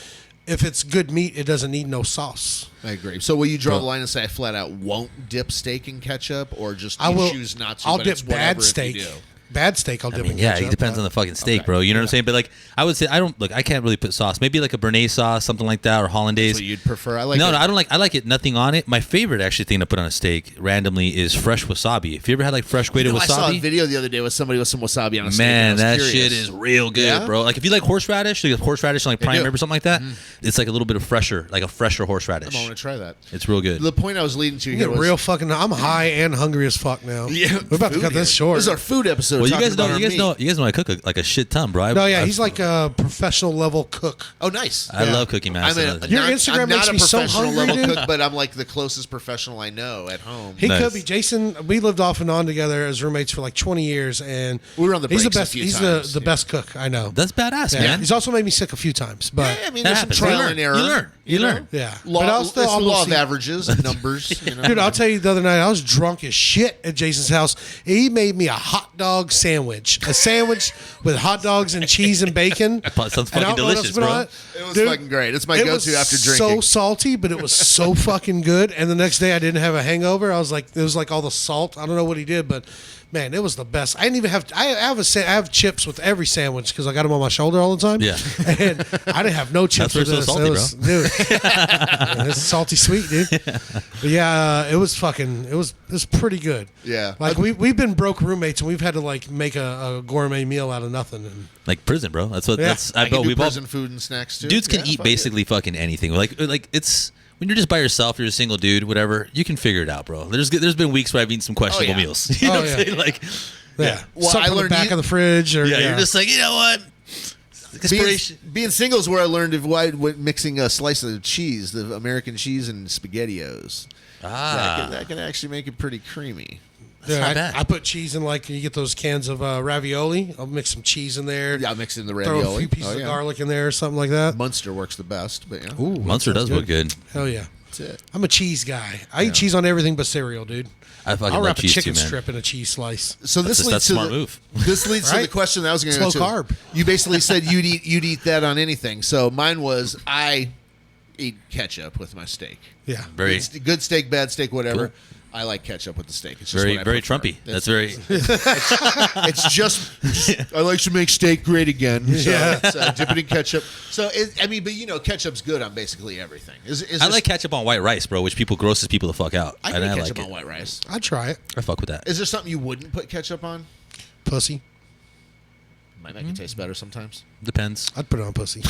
if it's good meat, it doesn't need no sauce. I agree. So will you draw the line and say I flat out won't dip steak in ketchup, or just I you will choose not to? I'll but dip it's whatever bad if you steak. do? Bad steak, I'll I dip mean, in yeah, ketchup. it depends on the fucking steak, bro. You know what I'm saying? But like, I would say I can't really put sauce. Maybe like a Béarnaise sauce, something like that, or hollandaise. So you'd prefer? I like. No, it. I don't like. I like it. Nothing on it. My favorite actually thing to put on a steak randomly is fresh wasabi. If you ever had like fresh grated I saw a wasabi, video the other day with somebody with some wasabi on a steak. man, and I that was curious. shit is real good, Yeah? bro. Like if you like horseradish, and like prime do. rib or something like that, it's like a little bit of fresher, like a fresher horseradish. I want to try that. It's real good. The point I was leading to You here get was real fucking. I'm high and hungry as fuck now. Yeah, we're about to food cut this here. short. This is our food episode. Well, you talking guys know. about our You guys meat. know. You guys know I cook like a shit ton, bro. No, yeah, he's like a professional level cook. Oh, nice. I love cooking, man. I'm That's another thing. Your not, Instagram I'm makes not a me so professional hungry, level dude. cook, but I'm like the closest professional I know at home. He Nice. could be. Jason, we lived off and on together as roommates for like 20 years, and We were on the he's the breaks a best. few He's times, the yeah. best cook I know. That's badass, Yeah. man. He's also made me sick a few times, but Yeah, I mean, That there's happens. some trial You and learn. error. You learn. You know? learn. yeah. Law, but I'll it's still the law almost of see- averages and numbers. You know? Dude, I'll tell you the other night, I was drunk as shit at Jason's house. He made me a hot dog sandwich. A sandwich with hot dogs and cheese and bacon. That sounds And fucking I don't know what delicious, else bro. on it. It was Dude, fucking great. It's my it go-to was after so drinking. salty, but it was so fucking good. And the next day I didn't have a hangover. I was like, it was like all the salt. I don't know what he did, but man, it was the best. I didn't even have. I have chips with every sandwich because I got them on my shoulder all the time. Yeah. and I didn't have no chips That's with why this. it's so salty, It was, dude. It's salty sweet, dude. But yeah, it was fucking. It was pretty good. Yeah. like we've been broke roommates and we've had to like make a gourmet meal out of nothing. And Like prison, bro. That's what. Yeah. That's. I I can bet do we've all. prison food and snacks too. Dudes can Yeah, eat fuck basically fucking anything. Like it's when you're just by yourself, you're a single dude, whatever. You can figure it out, bro. There's been weeks where I've eaten some questionable yeah. meals. You know Oh, what I'm yeah. saying? Like, yeah, Well, something I from the learned back you- of the fridge. Or yeah, you're just like, you know what? Being, Inspiration. being single is where I learned of why mixing a slice of cheese, the American cheese, and SpaghettiOs. That can actually make it pretty creamy. Yeah, not bad. I put cheese in like you get those cans of ravioli. I'll mix some cheese in there. Yeah, I'll mix it in the Throw ravioli. a few pieces Oh, yeah. of garlic in there or something like that. Munster works the best, but yeah, Ooh, Munster that does sounds look good. Hell yeah. that's it. I'm a cheese guy. I eat cheese on everything but cereal, dude. I fucking I'll love wrap a cheese chicken too, man. strip in a cheese slice. So this leads That's to a smart the, move. This leads to the Right? question that I was going to Slow answer. carb. You basically said you'd eat that on anything. So mine was I eat ketchup with my steak. Yeah. Very, Good steak, bad steak, whatever. Cool. I like ketchup with the steak. It's just very, what I very prefer. Trumpy. It's- That's very. It's just I like to make steak great again. So Yeah. it's, dip it in ketchup. So I mean, but you know, ketchup's good on basically everything. I like ketchup on white rice, bro, which grosses people the fuck out. I and can I ketchup like on it. white rice. I'd try it. I fuck with that. Is there something you wouldn't put ketchup on? Pussy. Might make it taste better sometimes. Depends. I'd put it on pussy.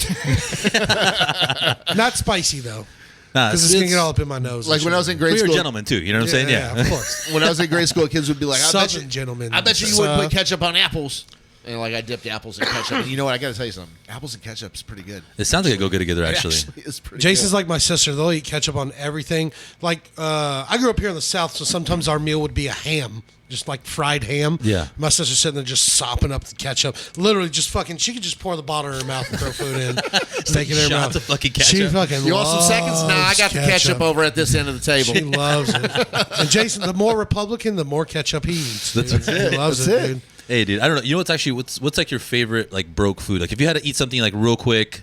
Not spicy though, Nah, because it's gonna get all up in my nose. Like when I was in grade we were school. gentlemen too. You know what I'm saying? Yeah. of course. When I was in grade school, kids would be like, Southern gentlemen. I bet you wouldn't put ketchup on apples. And like I dipped apples in ketchup. And you know what? I got to tell you something. Apples and ketchup is pretty good. It sounds like it go good together, actually. It's pretty Jason's good. like my sister. They'll eat ketchup on everything. Like I grew up here in the South, so sometimes our meal would be a ham, just like fried ham. Yeah. My sister's sitting there just sopping up the ketchup. Literally, just fucking. She could just pour the bottle in her mouth and throw food in, take it in her shots mouth. of fucking She ketchup. fucking. You want some seconds? Nah, I loves got the ketchup over at this end of the table. She loves it. And Jason, the more Republican, the more ketchup he eats. Dude. That's He loves That's it, it. dude. Hey, dude, I don't know. You know what's like your favorite like broke food? Like if you had to eat something like real quick,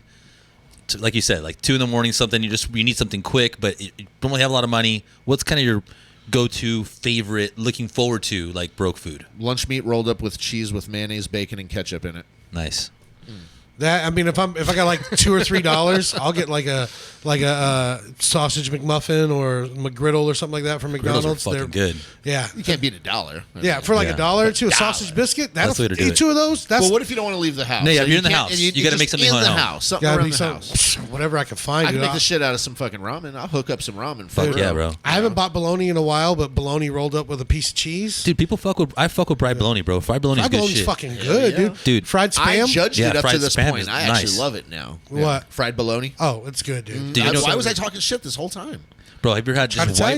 like you said, like 2 a.m, something you need something quick, but you don't really have a lot of money. What's kind of your go-to favorite, looking forward to like broke food? Lunch meat rolled up with cheese with mayonnaise, bacon, and ketchup in it. Nice. That I mean, if I got like $2 or $3, I'll get like a sausage McMuffin or McGriddle or something like that from McGriddles McDonald's. are fucking good. Yeah, You can't beat $1. yeah, for like Yeah. $1 or $2, a sausage biscuit. That's the way to do eat it. 2 of those. That's Well, what if you don't want to leave the house? No, yeah, So if you're in the can't- house, and you gotta just make something in at the home. house. Something gotta around be the house. whatever I can find. I can dude. make the shit out of some fucking ramen. I'll hook up some ramen. For Fuck real. yeah, bro. I haven't bought bologna in a while, but bologna rolled up with a piece of cheese. Dude, I fuck with fried bologna, bro. Fried bologna's Fried good bologna's shit. fucking good, yeah. dude. Dude. Fried I spam. judged Yeah, it up to fried this spam point. is I actually nice. love it now. What? Fried bologna? Oh, it's good, dude. Dude, you know- Why was I talking shit this whole time? Bro, have you ever had Trying just to tell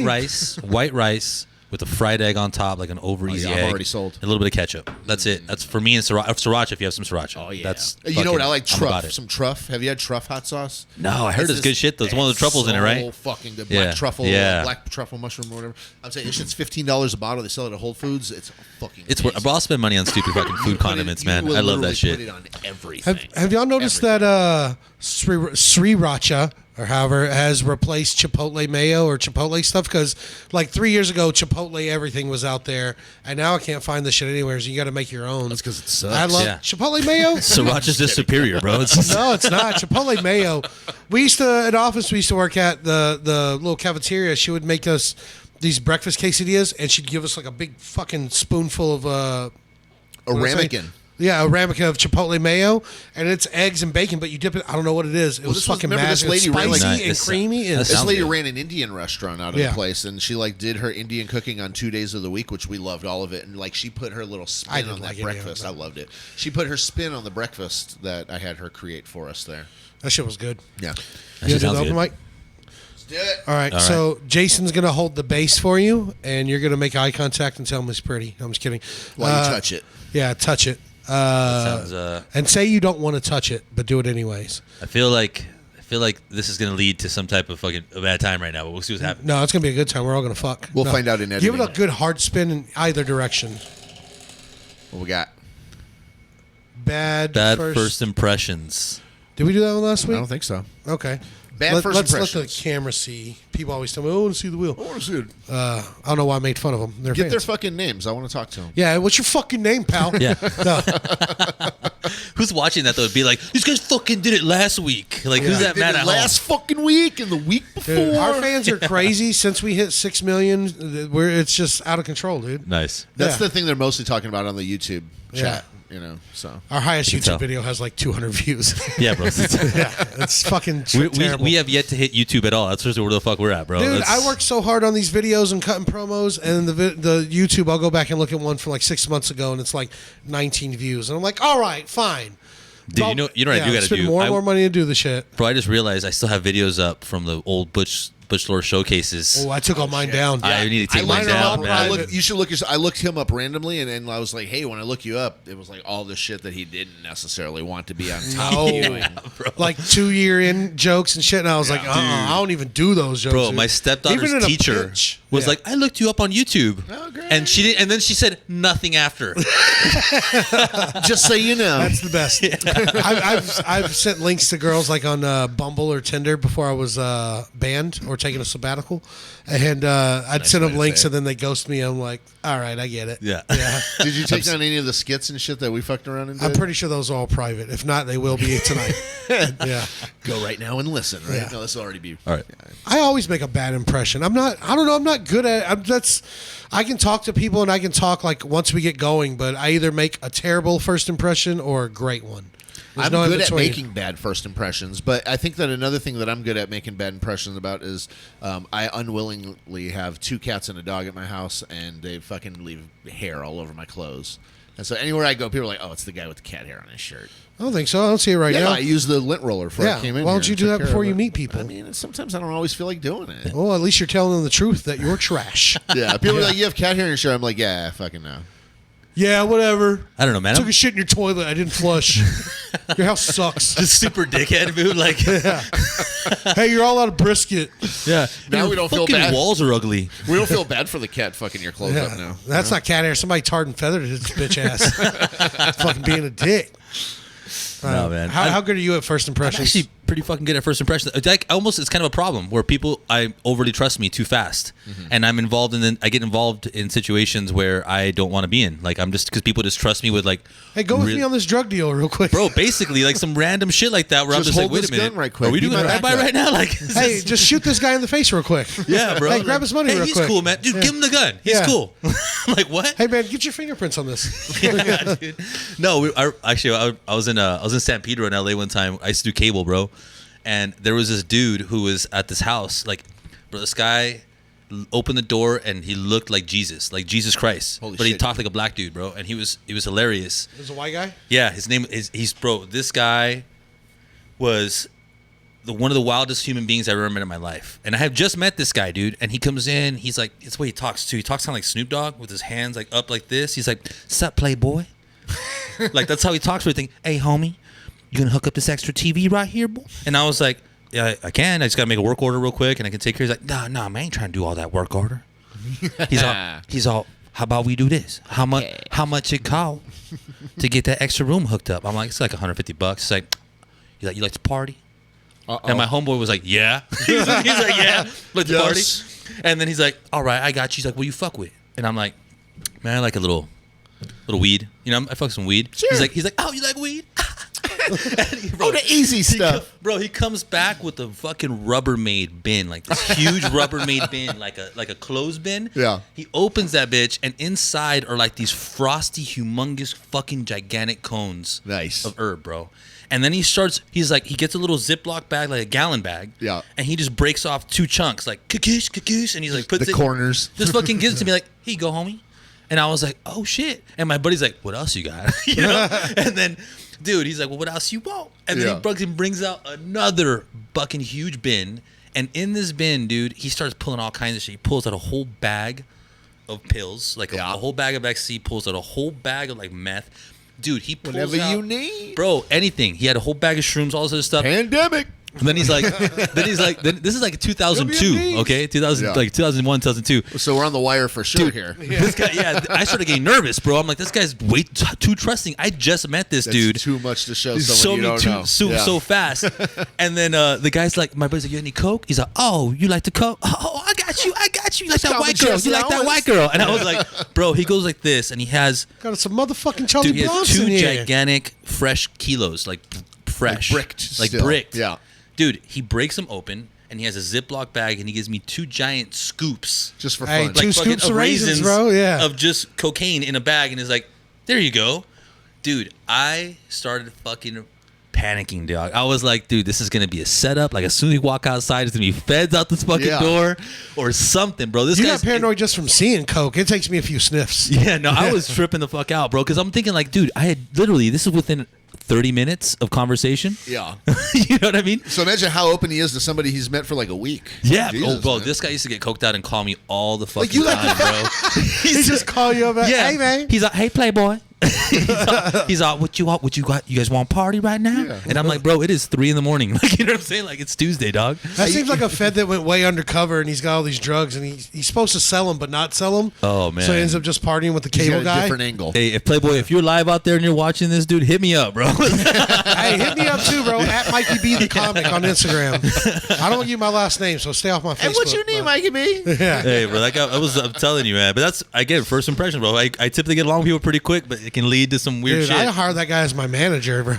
white you. rice with a fried egg on top, like an over easy yeah, I'm egg? already sold. And a little bit of ketchup. That's it. That's for me and siracha if you have some siracha. Oh yeah. That's you know what I like? fucking- I'm about Truff. it. Some truff. Have you had truff hot sauce? No, I heard it's this- good shit though. It's one of the truffles in it, so right? fucking good. Yeah. Black truffle, Yeah. black truffle mushroom or whatever. I'm saying this shit's $15 a bottle. They sell it at Whole Foods. It's fucking. It's amazing. bro, I'll spend money on stupid fucking You food put it- condiments, you man. will I love literally that shit. Put it on everything. Have y'all noticed Everything. that Sriracha or however has replaced Chipotle mayo or Chipotle stuff? Because like 3 years ago, Chipotle everything was out there, and now I can't find the shit anywhere. So you got to make your own. That's 'cause it sucks. I love Yeah. Chipotle mayo. Sriracha's just superior, bro. It's just, No, it's not Chipotle mayo. We used to at office. We used to work at the little cafeteria. She would make us these breakfast quesadillas, and she'd give us like a big fucking spoonful of a what did I say? ramekin. Yeah, a ramekin of Chipotle mayo, and it's eggs and bacon, but you dip it. I don't know what it is. It was this was- fucking remember this magic. It's lady ran, like- spicy Nice. and This- creamy. And that This sounds lady good. ran an Indian restaurant out of Yeah. the place, and she like did her Indian cooking on 2 days of the week, which we loved all of it. And like she put her little I spin didn't on like that Indian, breakfast. but- I loved it. She put her spin on the breakfast that I had her create for us there. that shit was good. Yeah, that You shit do the sounds open good. mic? let's do it. All right, All right. so Jason's gonna hold the bass for you, and you're gonna make eye contact and tell him it's pretty. No, I'm just kidding. While you touch it. Yeah, touch it. Sounds, And say you don't want to touch it, but do it anyways. I feel like this is gonna lead to some type of fucking a bad time right now, but we'll see what's happening. No, it's gonna be a good time. We're all gonna fuck. We'll No. find out in Give it a editing. good hard spin in either direction. What we got? Bad First impressions. Did we do that one last I week? don't think so. Okay. Bad first let's let impressions. the camera see. People always tell me, "Oh, I want to see the wheel." I want to see it. I don't know why I made fun of them. They're Get fans. their fucking names. I want to talk to them. Yeah, what's your fucking name, pal? Yeah. No. Who's watching that though? Would be like, these guys fucking did it last week. Like, who's that Did mad it at last fucking week and the week before. Dude, our fans are crazy. Since we hit 6 million, it's just out of control, dude. Nice. That's Yeah. the thing they're mostly talking about on the YouTube Yeah. chat. You know, so Our highest can YouTube tell. video has like 200 views. Yeah, bro. Yeah, it's fucking we, terrible. we have yet to hit YouTube at all. That's just where the fuck we're at, bro. Dude, That's- I worked so hard on these videos and cutting promos, and the YouTube, I'll go back and look at one from like 6 months ago, and it's like 19 views, and I'm like, all right, fine. Dude, you know what I do gotta spend do? more and I- more money to do the shit. Bro, I just realized I still have videos up from the old Butch Lore showcases. Oh, I took all mine down. I need to take mine mine are all down, man. private. You should look. I looked him up randomly, and I was like, "Hey, when I look you up, it was like all the shit that he didn't necessarily want to be on top No. of doing." Like 2 year in jokes and shit, and I was like, I don't even do those jokes. Bro, dude. my Even stepdaughter's in a teacher pitch. was Yeah. like, "I looked you up on YouTube," Oh, great. and she did, and then she said nothing after. Just so you know, That's the best. I've sent links to girls like on Bumble or Tinder before I was banned or taking a sabbatical, and I'd send way them to links say and then they ghost me. I'm like, all right, I get it. Yeah. yeah. did you take down any of the skits and shit that we fucked around and did? I'm pretty sure those are all private. If not, they will be tonight. Yeah. Go right now and listen. Right? Yeah. No, this will already be. All right. I always make a bad impression. I don't know. I'm not good at it. I can talk to people and I can talk like once we get going, but I either make a terrible first impression or a great one. There's I'm no in good at between. making bad first impressions, but I think that another thing that I'm good at making bad impressions about is I unwillingly have 2 cats and a dog at my house, and they fucking leave hair all over my clothes. And so anywhere I go, people are like, "Oh, it's the guy with the cat hair on his shirt." I don't think so. I don't see it right Yeah, now. I use the lint roller before Yeah, I came in. why don't here you and do took that care before of you it. meet people? I mean, sometimes I don't always feel like doing it. Well, at least you're telling them the truth that you're trash. Yeah, people are like, "You have cat hair in your shirt." I'm like, "Yeah, fucking no." Yeah, whatever. I don't know, man. Took I'm a shit in your toilet. I didn't flush. Your house sucks. just super dickhead, dude. Like, Hey, you're all out of brisket. yeah. Now Your we don't feel fucking bad. walls are ugly. We don't feel bad for the cat fucking your clothes up now. That's not cat hair. Somebody tarred and feathered his bitch ass. Fucking being a dick. No, man. How good are you at first I'm impressions? actually pretty fucking good at first impressions. It's like almost it's kind of a problem where people I overly trust me too fast, and I'm involved I get involved in situations where I don't want to be in. Like I'm just because people just trust me with like, Hey, go with me on this drug deal real quick. bro. Basically, like some random shit like that where I'm Just just like, hold wait this a minute, gun right quick. are we Be doing a my drive-by backup. right now? Like, is Hey, this- just shoot this guy in the face real quick. yeah, bro. Hey, grab his money hey, real he's quick. cool, man. Dude, give him the gun. He's Yeah. cool. Like what? Hey, man, get your fingerprints on this. Yeah, dude. No, I was in San Pedro in LA one time. I used to do cable, bro, and there was this dude who was at this house. Like, bro, this guy opened the door and he looked like Jesus Christ, Holy but he shit. talked like a black dude, bro, and he was hilarious. There's a white guy? Yeah, his name is he's bro. This guy was one of the wildest human beings I've ever met in my life, and I have just met this guy, dude. And he comes in, he's like, it's the way he talks too. He talks kind of like Snoop Dogg with his hands like up like this. He's like, "Sup, playboy?" Like that's how he talks. For everything. Hey, homie, you gonna hook up this extra TV right here, boy? And I was like, yeah, I can. I just gotta make a work order real quick, and I can take care. He's like, nah, man, I ain't trying to do all that work order. He's all. How about we do this? How much it cost to get that extra room hooked up? I'm like, it's like $150. He's like, you like to party? And my homeboy was like, yeah. he's like, yeah, like to Yes. party. And then he's like, all right, I got you. He's like, what do you fuck with? And I'm like, man, I like a little weed. You know, I fuck some weed. Sure. He's like, oh, you like weed? Oh, the easy stuff. Bro, he comes back with a fucking Rubbermaid bin, like this huge Rubbermaid bin, like a clothes bin. Yeah. He opens that bitch, and inside are like these frosty, humongous, fucking gigantic cones. Nice. Of herb, bro. And then he's like, he gets a little Ziploc bag, like a gallon bag. Yeah. And he just breaks off 2 chunks, like kakoosh, and he's like, puts The it corners. Just fucking gives it to me, like, here you go, homie. And I was like, oh shit. And my buddy's like, what else you got? You know? And then, dude, he's like, well, what else you want? And then Yeah. he fucking brings out another fucking huge bin. And in this bin, dude, he starts pulling all kinds of shit. He pulls out a whole bag of pills, like Yeah. a whole bag of ecstasy, pulls out a whole bag of like meth. Dude, he pulls Whatever out, you need. bro, anything. He had a whole bag of shrooms, all this other stuff. Pandemic. And then he's like, this is like 2002, okay? 2000, Yeah. like 2001, 2002. So we're on the wire for sure here. This guy, yeah, I started getting nervous, bro. I'm like, this guy's way too trusting. I just met this That's dude. too much to show He's someone you don't know. Yeah. so fast. And then the guy's like, my buddy's like, you got any coke? He's like, oh, you like the coke? Oh, I got you. You like that Common white girl? sense You like that allowance. white girl? And I was like, bro, he goes like this, and he has, Got some motherfucking Charlie dude, he has Bronson 2 here. gigantic fresh kilos, like fresh, Like bricked like still. bricked. Yeah. Dude, he breaks them open, and he has a Ziploc bag, and he gives me 2 giant scoops. Just for Hey, fun. two Fucking scoops of raisins, bro, yeah. Of just cocaine in a bag, and is like, there you go. Dude, I started fucking panicking, dog. I was like, dude, this is gonna be a setup. Like, as soon as we walk outside, it's gonna be feds out this fucking Yeah. door or something, bro. This You guy's got paranoid just from seeing coke. It takes me a few sniffs. Yeah, no, I was tripping the fuck out, bro, because I'm thinking like, dude, I had literally, this is within 30 minutes of conversation. Yeah. You know what I mean? So imagine how open he is to somebody he's met for like a week. Yeah, Jesus, bro, man. this guy used to get coked out and call me all the fucking you like time, bro. He just call you up. Yeah, Hey, man. He's like, hey, playboy. he's like, what you want? What you got? You guys want to party right now? Yeah. And I'm like, bro, it is 3 a.m. Like, you know what I'm saying? Like, it's Tuesday, dog. That seems like a Fed that went way undercover and he's got all these drugs and he's supposed to sell them but not sell them. Oh, man. So he ends up just partying with the He's cable got a guy. different angle. Hey, if Playboy, if you're live out there and you're watching this, dude, hit me up, bro. Hey, hit me up too, bro. At Mikey B the comic on Instagram. I don't give you my last name, so stay off my Facebook. And what's your name, Mikey B? Yeah. Hey, bro, that guy, I'm telling you, man. But that's, again, first impression, bro. I typically get along with people pretty quick, but it can lead to some weird Dude, shit. I hired that guy as my manager, bro.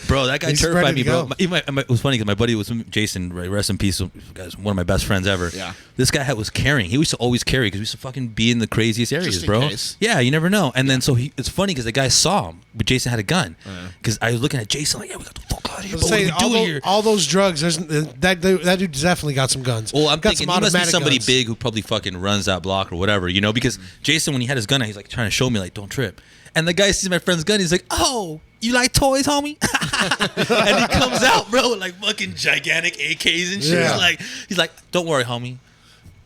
Bro, that guy He's terrified ready me, to bro. go. It was funny because my buddy was Jason, right, rest in peace, guys, one of my best friends ever. Yeah. This guy was carrying. He used to always carry because we used to fucking be in the craziest areas, Just in bro. case. Yeah, you never know. And then so it's funny because the guy saw him, but Jason had a gun. Because I was looking at Jason like, yeah, we got the fuck out of here. Let's Bro, what say are we doing here? all those drugs. That dude's definitely got some guns. Well, I'm got thinking some he must be automatic somebody guns. big who probably fucking runs that block or whatever, you know? Because Jason, when he had his gun out, he's like trying to show me, like, don't trip. And the guy sees my friend's gun. He's like, oh, you like toys, homie? And he comes out, bro, with like fucking gigantic AKs and shit. Yeah. He's like, don't worry, homie.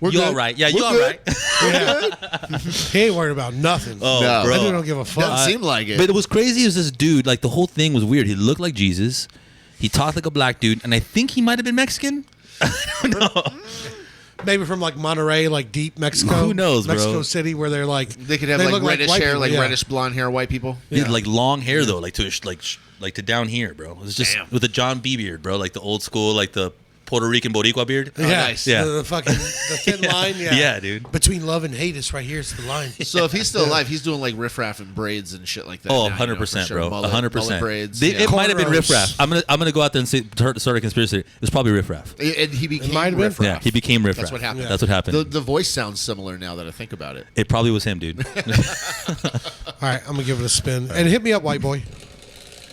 We're You good. all right? Yeah, We're you all good. right? He ain't worried about nothing. Oh, No. bro. That dude don't give a fuck. Doesn't seem like it. But it was crazy. It was this dude. Like the whole thing was weird. He looked like Jesus. He talked like a black dude, and I think he might have been Mexican. I don't know. Maybe from like Monterey, like deep Mexico. Who knows, bro? Mexico City, where they're like They could have like look reddish white hair, people, like yeah. reddish blonde hair, white people. He had like long hair though, like to like like to down here, bro. It was just Damn. with a John B beard, bro, like the old school, like the Puerto Rican Boricua beard. Oh, nice. Yeah. The fucking the thin line. Yeah. Yeah, dude. Between love and hate is right here. It's the line. So if he's still alive, he's doing like riffraff and braids and shit like that. Oh, now, 100%, for sure. bro. Mullet 100%. braids. They- yeah. It might have been Cornrows. riffraff. I'm gonna go out there and say, start a conspiracy. It was probably riffraff. And he became might have been. riffraff. Yeah, he became riffraff. That's what happened. That's what happened. The voice sounds similar now that I think about it. It probably was him, dude. All right, I'm gonna give it a spin. And hit me up, white boy.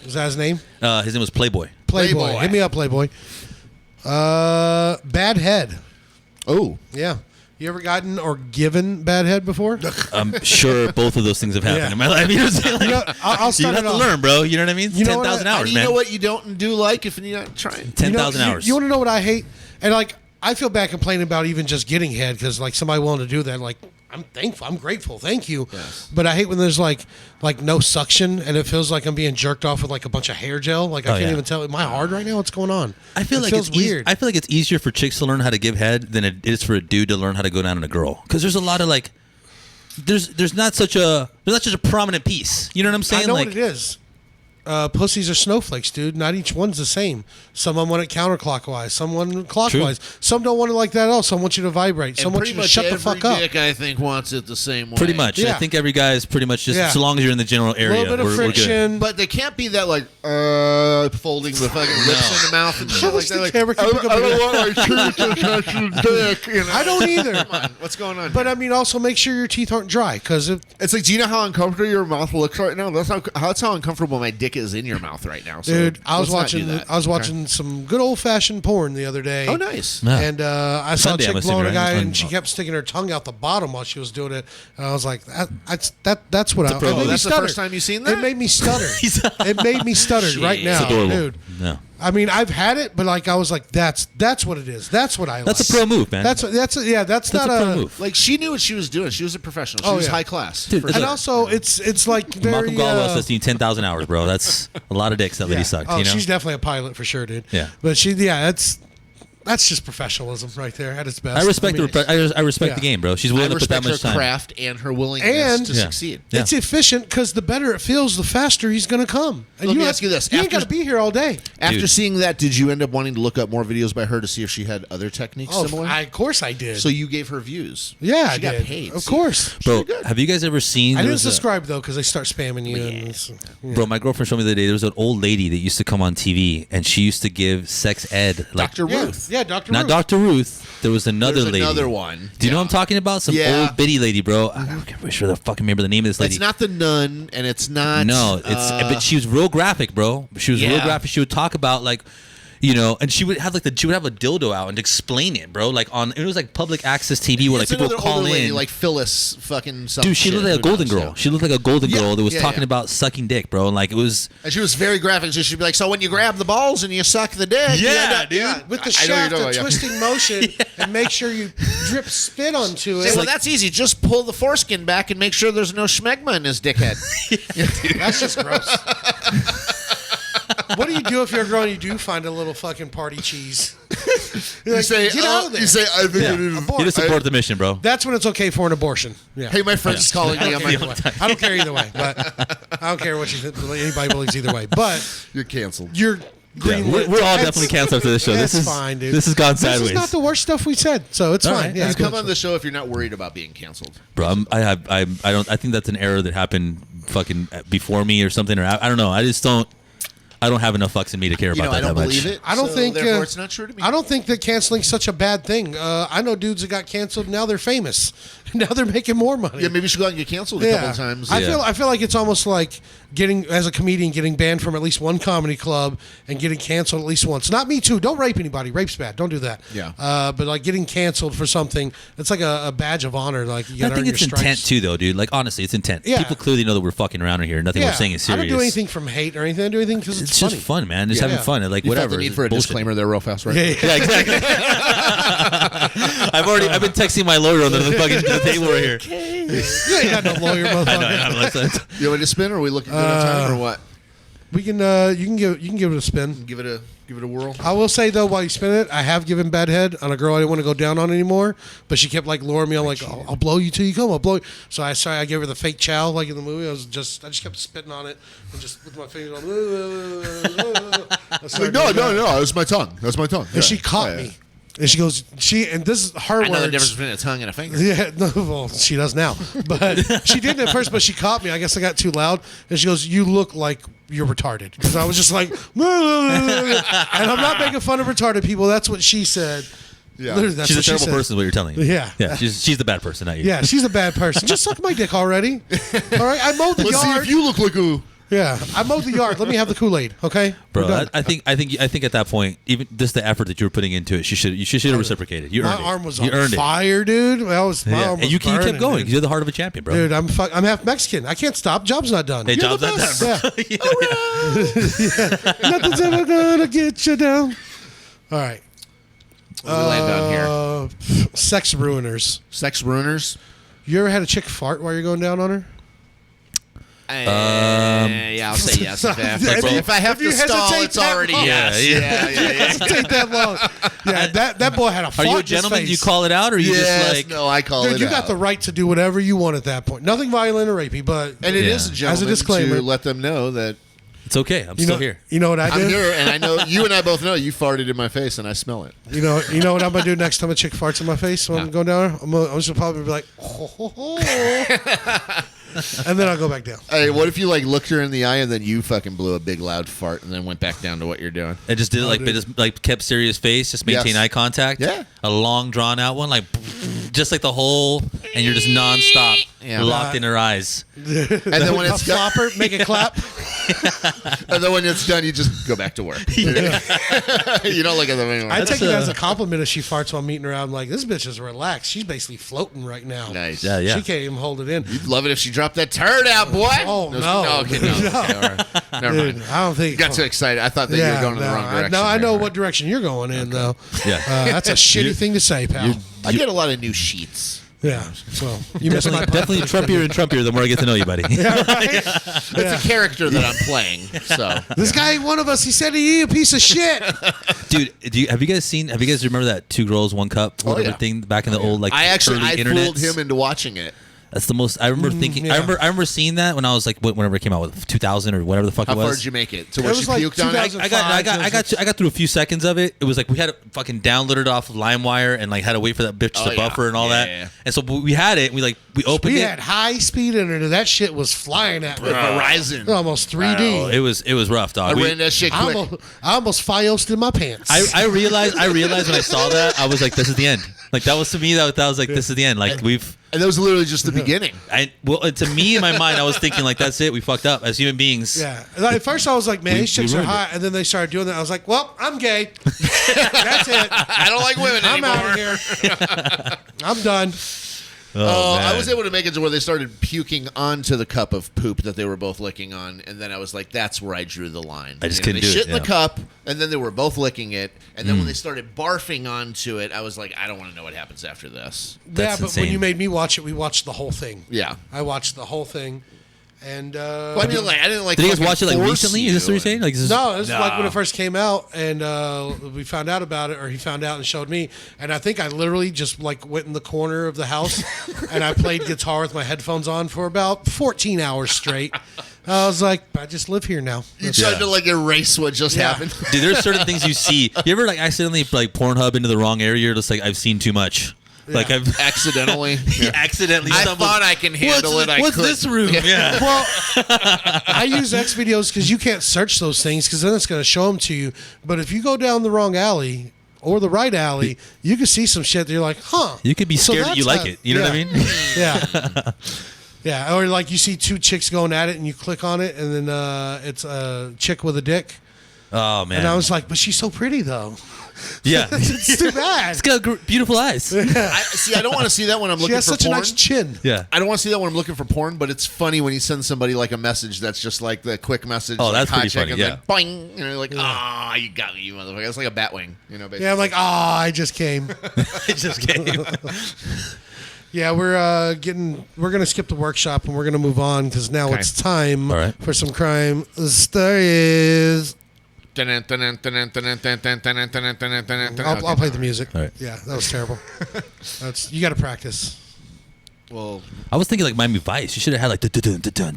Was that his name? His name was Playboy. Playboy. Playboy. Hit me up, Playboy. Bad head. Oh, Yeah. You ever gotten or given bad head before? I'm sure both of those things have happened Yeah. in my life. You know what I'm saying? Like, You know, I'll you start have it to off. learn, bro. You know what I mean? You know what 10,000 I- hours, you man. know what you don't do like if you're not trying. 10,000 You know, hours. You want to know what I hate? And like, I feel bad complaining about even just getting head because like somebody willing to do that, like I'm thankful, I'm grateful, thank you. Yes. But I hate when there's like no suction and it feels like I'm being jerked off with like a bunch of hair gel. Like I Oh, can't yeah. even tell. Am I hard right now? What's going on? I feel It like feels it's weird. I feel like it's easier for chicks to learn how to give head than it is for a dude to learn how to go down on a girl. Because there's a lot of like, there's not such a prominent piece. You know what I'm saying? I know like, what it is. Pussies are snowflakes, dude. Not each one's the same. Some of them want it counterclockwise. Some want it clockwise. Some don't want it like that at all. Some want you to vibrate. Some And want pretty you to much shut the every fuck up. dick, I think, wants it the same way. Pretty much. Yeah. I think every guy is pretty much just Yeah. so long as you're in the general A area. little bit of we're good. friction. But they can't be that like folding the fucking lips in the mouth and shit like that. the Like, camera can I, pick up I your- don't want my teeth to touch your dick. You know? I don't either. Come on, what's going on? But here? I mean, also make sure your teeth aren't dry because It's like, do you know how uncomfortable your mouth looks right now? That's how uncomfortable my dick is in your mouth right now. So dude, I was let's not do watching. that. I was watching some good old fashioned porn the other day. Oh, nice. Yeah. And I saw Sunday, a I'm chick assuming, blowing a right? guy, That's and when- she kept sticking her tongue out the bottom while she was doing it. And I was like, that's what I. pro It made move. me That's the stutter. first time you've seen that? It made me stutter. It made me stutter right Jeez. now, It's adorable. dude. No. I mean, I've had it, but like I was like, that's what it is. That's what I like. That's a pro move, man. That's That's That's not a pro move. Like, she knew what she was doing. She was a professional. She Oh, was yeah. high class. Dude, for it's And sure. also, it's like very. Malcolm Gladwell says to you 10,000 hours, bro. That's a lot of dicks that lady sucked. Oh, you know? she's definitely a pilot for sure, dude. Yeah. But that's just professionalism right there at its best. I respect mean, I respect yeah. the game, bro. She's I willing to put that respect her much time. craft and her willingness And- to Yeah. succeed. Yeah. It's efficient because the better it feels, the faster he's going to come. And Let me have- ask you this. You ain't After- got to be here all day. After Dude. seeing that, did you end up wanting to look up more videos by her to see if she had other techniques Oh, similar? of course I did. So you gave her views. yeah, she I got did. paid. Of See? course. Bro, good. have you guys ever seen? I there didn't was a- subscribe though because they start spamming you. And it's- Bro, my girlfriend showed me the other day. There was an old lady that used to come on TV, and she used to give sex ed. Like, Dr. yeah, Ruth. yeah, Dr. not Ruth. Dr. Ruth. There was another There's lady. another one. Do you know Yeah. what I'm talking about? Some Yeah. old bitty lady, bro. I can't wish for the fucking remember the name of this lady. It's not the nun, and it's not. No, it's but she was real graphic, bro. She was real Yeah. graphic. She would talk about like, you know, and she would have she would have a dildo out and explain it, bro. Like on it was like public access TV where like It's people would another call older lady, in. like Phyllis, fucking. Some Dude, she shit. looked like a Who golden knows? girl. Yeah. She looked like a golden Yeah, girl that was yeah, talking yeah. about sucking dick, bro. And like it was. And she was very graphic. So she'd be like, "So when you grab the balls and you suck the dick, you Yeah, end up- dude. with the I know you're shaft talking of about, yeah. twisting motion and make sure you drip spit onto it. Say, well, that's easy. Just pull the foreskin back and make sure there's no schmegma in his dickhead." That's just gross. What do you do if you're a girl and you do find a little fucking party cheese? You're like, get out of there. "I think Yeah. it is." Abort. You just support the mission, bro. That's when it's okay for an abortion. Yeah. Hey, my friend's calling me. I'm I like, don't care either way. I don't care either way. But I don't care what you think. Anybody believes either way. But "You're canceled." you're green. We're all definitely canceled after this show. This That's is fine, dude. This has gone This sideways, is not the worst stuff we said, so it's All fine. right. Yeah, You it's come cool. on the show if you're not worried about being canceled. bro. I don't. I think that's an error that happened fucking before me or something. Or I don't know. I just don't. I don't have enough fucks in me to care You about know, I that don't that much. believe it. I don't so think Therefore, it's not true to me. I don't think that canceling's such a bad thing. I know dudes that got canceled. Now they're famous. Now they're making more money. Yeah, maybe you should go out and get canceled a couple of times. I Yeah. feel like it's almost like getting as a comedian getting banned from at least one comedy club and getting canceled at least once. Not Me Too. Don't rape anybody. Rape's bad. Don't do that. Yeah. But like getting canceled for something, it's like a badge of honor. Like you I got to think earn it's your stripes. intent too, though, dude. Like honestly, it's intent. Yeah. People clearly know that we're fucking around here. Nothing we're saying is I serious. don't do anything from hate or anything. I do anything because It's it's just funny. fun, man. Just Yeah. having fun. And, like You whatever. felt the need for a Bullshit. disclaimer there real fast, right? Yeah, yeah. Yeah, exactly. I've been texting my lawyer on the fucking table right here. You ain't got no lawyer, motherfucker. I know. I'm like, You want me to spin, or are we looking good on time, or what? We can you can give it a spin. Give it a whirl. I will say though, while you spin it, I have given bad head on a girl I didn't want to go down on anymore, but she kept like luring me. I'm like, I'll blow you till you come. I'll blow you. So I gave her the fake chow like in the movie. I just kept spitting on it and just with my fingers. Like, no, that's my tongue. That's my tongue. And she caught me. And she goes, and this is her words. I know the difference between a tongue and a finger. Yeah, no, well, she does now. But she didn't at first, but she caught me. I guess I got too loud. And she goes, you look like you're retarded. Because I was just like, and I'm not making fun of retarded people. That's what she said. Yeah. Literally, that's She's a what she terrible said. person. Is what you're telling me. Yeah. Yeah. She's the bad person, not you. Yeah, she's a bad person. Just suck my dick already. All right, I mowed the Let's see yard. if you look like a. Yeah, I mowed the yard. Let me have the Kool-Aid, okay? We're Bro, done. I think at that point, even just the effort that you were putting into it, you should have reciprocated. You my earned it. arm was you on earned it. fire, dude. My arm was And you kept burning, going. dude. You're the heart of a champion, bro. Dude, I'm half Mexican. I can't stop. Job's not done. Hey, You're job's the not best. done, Yeah. Nothing's ever gonna get you down. All right. What do we land on here? Sex ruiners. Sex ruiners. You ever had a chick fart while you're going down on her? Yeah, I'll say yes. If I have If you to stall, hesitate it's that already long. yes. Yeah. Take that long. Yeah, that boy had a Are fart you a in his gentleman? face. You call it out, or you Yes, just like? no, I call Dude, it you out. got the right to do whatever you want at that point. Nothing violent or rapey, but And it Yeah. is a As a gentleman disclaimer. to let them know that It's okay. I'm you still know, here. You know what I I'm do? here, and I know you and I both know you farted in my face, and I smell it. You know what I'm gonna do next time a chick farts in my face when I'm going down there? I'm just gonna probably be like, and then I'll go back down. Hey, what if you like looked her in the eye and then you fucking blew a big loud fart and then went back down to what you're doing? And just did it like, dude. just like kept serious face, just maintain Yes. eye contact. Yeah. A long drawn out one, like just like the whole, and you're just nonstop Yeah. locked in her eyes. And then when A it's done, flopper, make it clap. and then when it's done, you just go back to work. You don't look at them anymore. I take it as a compliment if she farts while meeting her out. I'm like, this bitch is relaxed. She's basically floating right now. Nice. Yeah, yeah. She can't even hold it in. You'd love it if she dropped that turd out, boy. Oh, no. Okay, no. No. Okay, all right. Never Dude, mind. I don't think. You got too excited. I thought that you were going in the wrong direction. No, I know there. what direction you're going in, though. Yeah. That's a shitty thing to say, pal. I get a lot of new sheets. Yeah. Well, you missed my Definitely Trumpier and Trumpier the more I get to know you, buddy. It's a character that I'm playing. So This guy ain't one of us. He said he a piece of shit. Dude, have you guys remember that Two Girls, One Cup, whatever yeah. thing back in the old like I early internet? fooled him into watching it. That's the most. I remember thinking. yeah. I remember seeing that when I was like, whenever it came out, with 2000 or whatever the fuck How it far was. did you make it? To where was she like puked on it? 2000. I got through a few seconds of it. It was like we had it fucking downloaded off of LimeWire and like had to wait for that bitch Oh, to yeah. buffer and all Yeah, that. yeah. And so we had it. We opened We it. had high speed internet. That shit was flying at me. Verizon. Almost 3D. It was rough, dog. I ran that shit quick. I almost Fiosed in my pants. I realized when I saw that, I was like, this is the end. Like that was to me that was like, this is the end. Like And that was literally just the beginning. to me in my mind, I was thinking like, that's it. We fucked up as human beings. Yeah. Like, at first, I was like, man, We- these chicks we are ruined hot. And then they started doing that. I was like, well, I'm gay. That's it. I don't like women I'm anymore. out of here. I'm done. Oh, I man. was able to make it to where they started puking onto the cup of poop that they were both licking on, and then I was like, "That's where I drew the line." I just You know, couldn't they do shit it, in the yeah. cup, and then they were both licking it, and then when they started barfing onto it, I was like, "I don't want to know what happens after this." That's yeah, but when insane. you made me watch it, we watched the whole thing. Yeah. I watched the whole thing. And Well, I didn't like. Did you guys fucking watch it like force recently? Is this what you're saying? Like, is this, no, it was like when it first came out, and we found out about it, or he found out and showed me. And I think I literally just like went in the corner of the house, and I played guitar with my headphones on for about 14 hours straight. I was like, I just live here now. You tried to like erase what just Yeah. happened. Dude, there's certain things you see. You ever like accidentally like Pornhub into the wrong area? You're just like, I've seen too much. Like Yeah. I've Accidentally. accidentally I stumbled. thought I can handle it. I What's couldn't. this room? Yeah. Well, I use X videos because you can't search those things because then it's going to show them to you. But if you go down the wrong alley or the right alley, you can see some shit that you're like, huh. You could be So scared that you that's like how- it. You know what I yeah. mean? Yeah. Yeah. Or like you see two chicks going at it and you click on it and then it's a chick with a dick. Oh man. And I was like, but she's so pretty though. yeah. It's too bad. It's got beautiful eyes. I don't want to see that when I'm She looking has for such porn. a nice chin. Yeah. I don't want to see that when I'm looking for porn, but it's funny when you send somebody like a message that's just like the quick message. Oh, like, that's "Hi, pretty chick," funny, and yeah. then boing, and you're like, ah, you got me, you motherfucker. It's like a bat wing, basically. Yeah, I'm like, I just came. It just came. Yeah, we're gonna skip the workshop and we're gonna move on because now Okay. it's time All right. for some crime stories. I'll I'll play the music. All right. Yeah, that was terrible. You got to practice. Well, I was thinking like Miami Vice. You should have had like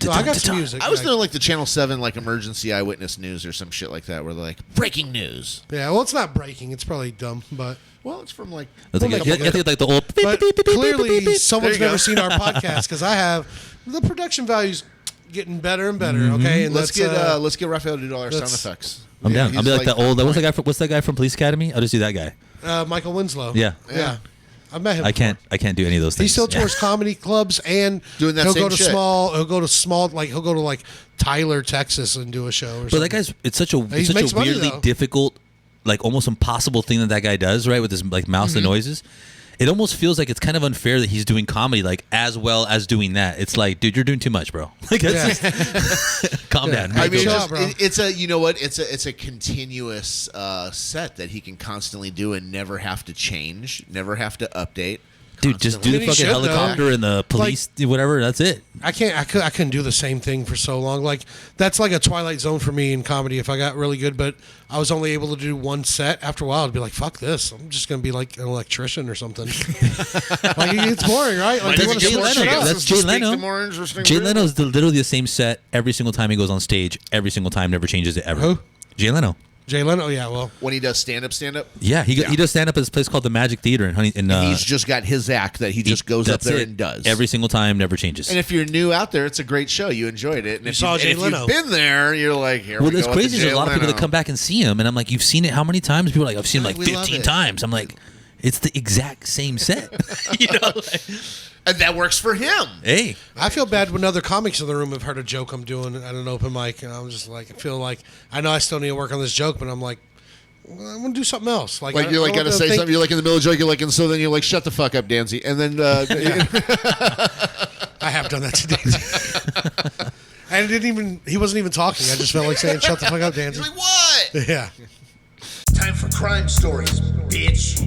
No, I got some music. I was doing like the Channel 7 like emergency eyewitness news or some shit like that, where they're like breaking news. Yeah, well, it's not breaking. It's probably dumb, but Well, it's from like. I think, We'll I make it think like the old. but clearly someone's There you never go. seen our podcast because I have. The production value's getting better and better. Okay, and Let's that's, get Raphael to do all our sound that's- effects. I'm down. I'll he's be like that old. What's that guy from Police Academy? I'll just do that guy. Michael Winslow. Yeah. yeah. I met him. I can't do any of those things. He still Yeah. tours comedy clubs and Doing that he'll same go to shit. small. He'll go to small. Like he'll go to like Tyler, Texas, and do a show. Or But something. that guy's it's such a makes money, weirdly though. difficult, like almost impossible thing that guy does, right? With his like mouth and noises. It almost feels like it's kind of unfair that he's doing comedy like as well as doing that. It's like, dude, you're doing too much, bro. Like, that's just, calm down. I I mean, Chill it's, out, bro. it's a you know what? It's a continuous set that he can constantly do and never have to change, never have to update. dude, just do I the mean, he fucking should, though. helicopter and the police, whatever. That's it. I couldn't do the same thing for so long. Like that's like a Twilight Zone for me in comedy. If I got really good, but I was only able to do one set. After a while, I'd be like, "Fuck this! I'm just gonna be like an electrician or something." Like it's boring, right? Like That's you wanna Jay switch Leno. it up. That's Jay Leno. Jay Leno's literally the same set every single time he goes on stage. Every single time, never changes it ever. Who? Jay Leno. Jay Leno. Yeah, well, When he does stand up. Yeah, he does stand up at this place called the Magic Theater in Honey. In, He's just got his act that he just goes up that's there it. and does every single time, never changes. And if you're new out there, it's a great show. You enjoyed it. And if, saw Jay and if Leno. you've been there, you're like, here Well, we it's go with crazy. the There's a Jay lot of people that Leno. come back and see him, and I'm like, "You've seen it how many times?" People are like, "I've seen him like We love 15 it. times." I'm like, "It's the exact same set." You know? Like, And that works for him. hey, I feel bad when other comics in the room have heard a joke I'm doing at an open mic, and I'm just like, I feel like I know I still need to work on this joke, but I'm like, well, I want to do something else. Like Like you're like I got to want say think- something. You're like in the middle of the joke. You're like, and so then you're like, shut the fuck up, Danzy. And then I have done that today. And it didn't even. He wasn't even talking. I just felt like saying, "Shut the fuck up, you're Danzy." like, what? Yeah. Time for crime stories, bitch.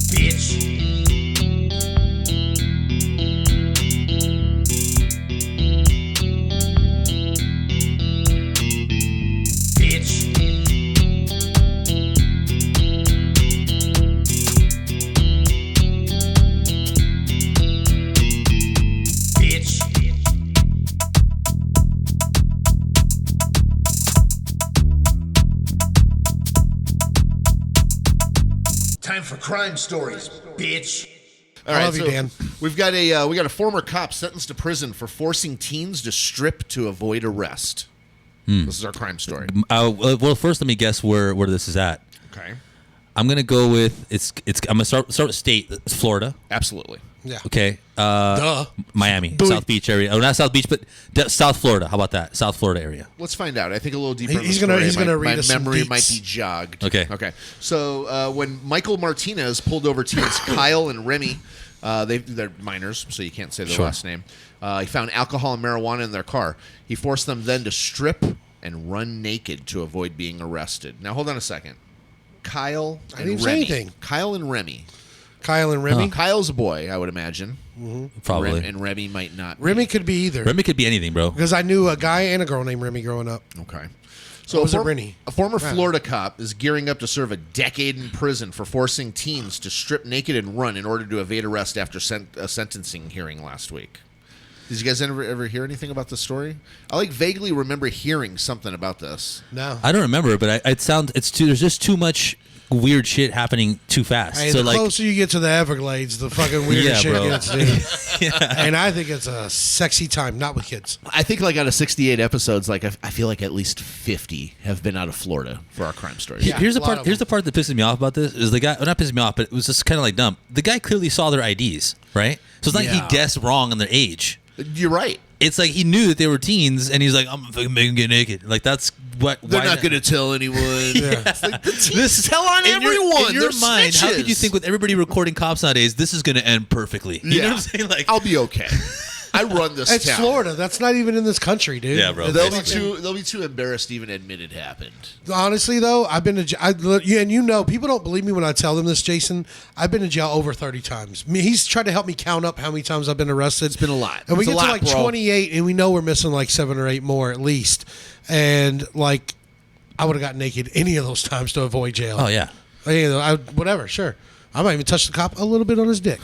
Bitch. Bitch. Bitch. Time for crime stories, bitch. All I right, love you, Dan. We've got a former cop sentenced to prison for forcing teens to strip to avoid arrest. This is our crime story. well, first let me guess where this is at. Okay, I'm gonna go with it's. I'm gonna start with state. It's Florida. absolutely. Yeah. Okay. Duh. Miami, South Beach area. Oh, not South Beach, but South Florida. How about that? South Florida area. Let's find out. I think a little deeper. He's in the gonna- story, he's gonna my read us some memory deets. might be jogged. Okay. Okay. So when Michael Martinez pulled over teens Kyle and Remy, they're minors, so you can't say their Sure. last name. He found alcohol and marijuana in their car. He forced them then to strip and run naked to avoid being arrested. Now hold on a second. Kyle I and didn't say Remy. anything. Kyle and Remy. Kyle and Remy. Kyle's a boy, I would imagine. Probably. And Remy might not. be. Remy could be either. Remy could be anything, bro. Because I knew a guy and a girl named Remy growing up. Okay. Or was it a Rennie? A former Yeah. Florida cop is gearing up to serve a decade in prison for forcing teens to strip naked and run in order to evade arrest after a sentencing hearing last week. Did you guys ever hear anything about this story? I vaguely remember hearing something about this. No. I don't remember, but there's just too much weird shit happening too fast. Hey, so the like, closer you get to the Everglades, the fucking weirder Yeah, shit bro. gets, dude. And I think it's a sexy time, not with kids. I think out of 68 episodes, I feel like at least 50 have been out of Florida for our crime stories. Yeah. here's a the lot part. of Here's them. the part that pisses me off about this is the guy. Well, not pissing me off, but it was just kind of like dumb. The guy clearly saw their IDs, right? So it's not like Yeah. he guessed wrong on their age. You're right. It's like he knew that they were teens, and he's like, "I'm gonna fucking make them get naked." Like that's what They're why not going to tell anyone. It's like, the teens tell on in your- everyone. in your They're mind, how could you snitches. think with everybody recording cops nowadays, this is going to end perfectly? You know what I'm saying? Like, I'll be okay. I run this It's town. Florida. That's not even in this country, dude. Yeah, bro. They'll be too embarrassed to even admit it happened. Honestly, though, I've been to jail. And you know, people don't believe me when I tell them this, Jason. I've been to jail over 30 times. He's tried to help me count up how many times I've been arrested. It's been a lot. And we It's a get to lot, like bro. 28, and we know we're missing like 7 or 8 more at least. And like, I would have got naked any of those times to avoid jail. Oh yeah. Whatever, sure. I might even touch the cop a little bit on his dick.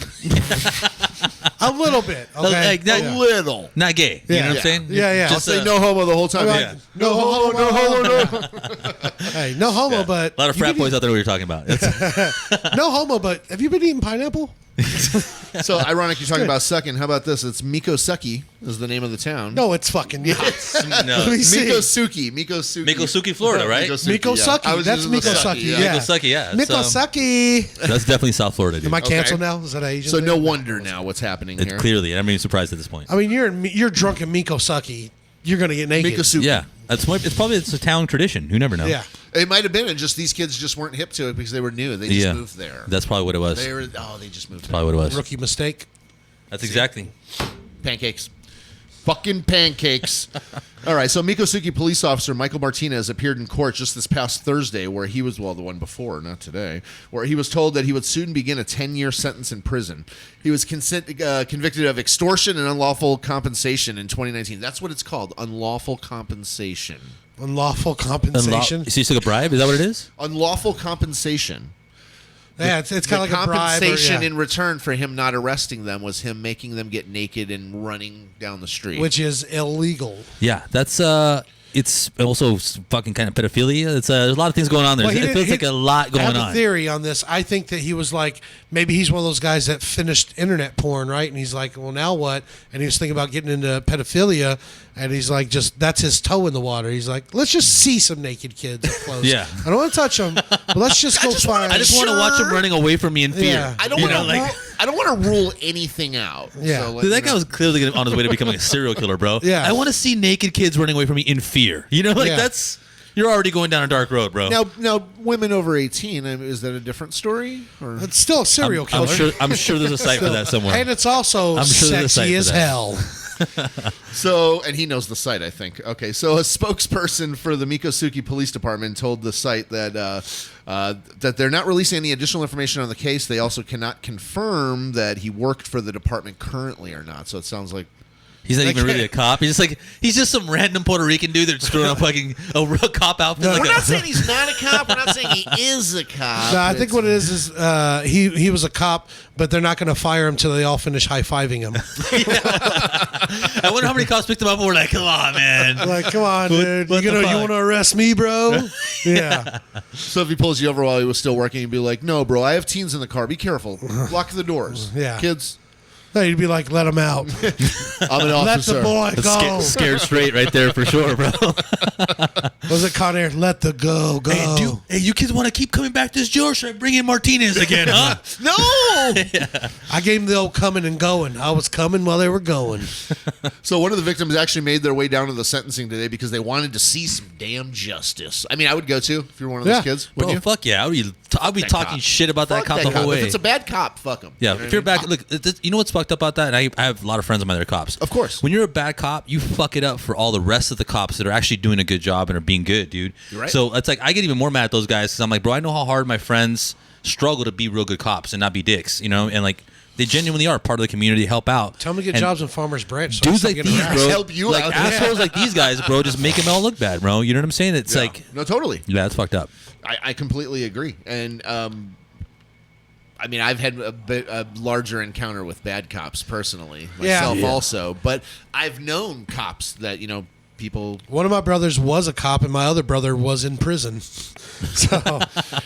A little bit, okay? Like, not, A little. not gay. You know what I'm saying? Yeah. I'll say no homo the whole time. Like, Yeah. No homo, no homo, no. Hey, no homo, but A lot of you frat been boys out there we were talking about. It's- no homo, but have you been eating pineapple? So ironic you're talking about sucking. How about this? It's Mikosuki is the name of the town. No, it's fucking not. Let no. me see. Mikosuki. Mikosuki, Florida, right? Mikosuki. I was That's using the Mikosuki. sucky, Yeah. Mikosuki, yeah. Mikosuki. That's definitely South Florida, dude. Am I canceled Okay. now? Is that Asian? So thing? no wonder now what's happening It's here. clearly, I'm even surprised at this point. I mean, you're drunk in Mikosuki. You're gonna get naked. Mikosuki. Yeah, it's a town tradition. You never know. Yeah. It might have been, and just these kids just weren't hip to it because they were new. They just Yeah. moved there. That's probably what it was. They just moved there. Probably what it was. Rookie mistake. That's exactly. Pancakes. Fucking pancakes. All right, so Mikosuki police officer Michael Martinez appeared in court just this past Thursday where he was, well, the one before, not today, where he was told that he would soon begin a 10-year sentence in prison. He was convicted of extortion and unlawful compensation in 2019. That's what it's called, unlawful compensation. Unlawful compensation. So you took a bribe? Is that what it is? Unlawful compensation. Yeah, it's kind of The like a bribe. compensation in return for him not arresting them was him making them get naked and running down the street. which is illegal. Yeah, that's it's also fucking kind of pedophilia. It's there's a lot of things going on there. Well, It feels like a lot I going have on. a theory on this. I think that he was like, maybe he's one of those guys that finished internet porn, right? And he's like, well, now what? And he was thinking about getting into pedophilia, and he's like, that's his toe in the water. He's like, let's just see some naked kids up close. Yeah. I don't want to touch them, but let's just go find. I just want to watch him running away from me in fear. Yeah. I don't You want know, to. like- I don't want to rule anything out. Yeah. So, like, Dude, that you guy know. was clearly on his way to becoming a serial killer, bro. Yeah. I want to see naked kids running away from me in fear. You know, like Yeah. you're already going down a dark road, bro. Now, women over 18. I mean, is that a different story? Or It's still a serial killer. I'm sure there's a site for that somewhere. And it's also I'm sure there's a site sexy for as that. hell. So, and he knows the site, I think. Okay, so a spokesperson for the Mikosuki Police Department told the site that that they're not releasing any additional information on the case. They also cannot confirm that he worked for the department currently or not. So it sounds like He's not even really a cop. He's just some random Puerto Rican dude that's throwing on fucking a cop outfit. No, like we're a, not saying he's not a cop. We're not saying he is a cop. No, I think what it is he was a cop, but they're not going to fire him till they all finish high fiving him. I wonder how many cops picked him up and were like, "Come on, man." Like, come on, dude, what you the fuck? want to arrest me, bro? Yeah. So if he pulls you over while he was still working, he'd be like, "No, bro, I have teens in the car. Be careful. Lock the doors. Yeah. Kids, No, you'd be like, let him out. I'm an Let officer." the boy That's go. scared straight right there for sure, bro. Was it Con Air? Let the go. Hey, dude, hey, you kids want to keep coming back to this jail, or should I bring in Martinez again, huh? No. I gave him the old coming and going. I was coming while they were going. So one of the victims actually made their way down to the sentencing today because they wanted to see some damn justice. I mean, I would go too if you're one of those Yeah. kids. Bro, Wouldn't you? fuck yeah. I'd be That talking cop. shit about that Fuck cop the whole way. If it's a bad cop, fuck him. Yeah, You know if you're what I back, look, you know what's fucked up about that? And I have a lot of friends of mine that are cops. Of course. When you're a bad cop, you fuck it up for all the rest of the cops that are actually doing a good job and are being good, dude. You're right. So it's like, I get even more mad at those guys because I'm like, bro, I know how hard my friends struggle to be real good cops and not be dicks, you know? And like, they genuinely are part of the community, help out. Tell them to get And jobs in Farmers Branch. So Dudes I like can get these, harassed. bro. Help you like out. assholes like these guys, bro, just make them all look bad, bro. You know what I'm saying? It's Yeah. like, No, totally. yeah, it's fucked up. I completely agree. And I mean, I've had a larger encounter with bad cops personally myself Yeah. also, but I've known cops that, you know, people. One of my brothers was a cop, and my other brother was in prison. So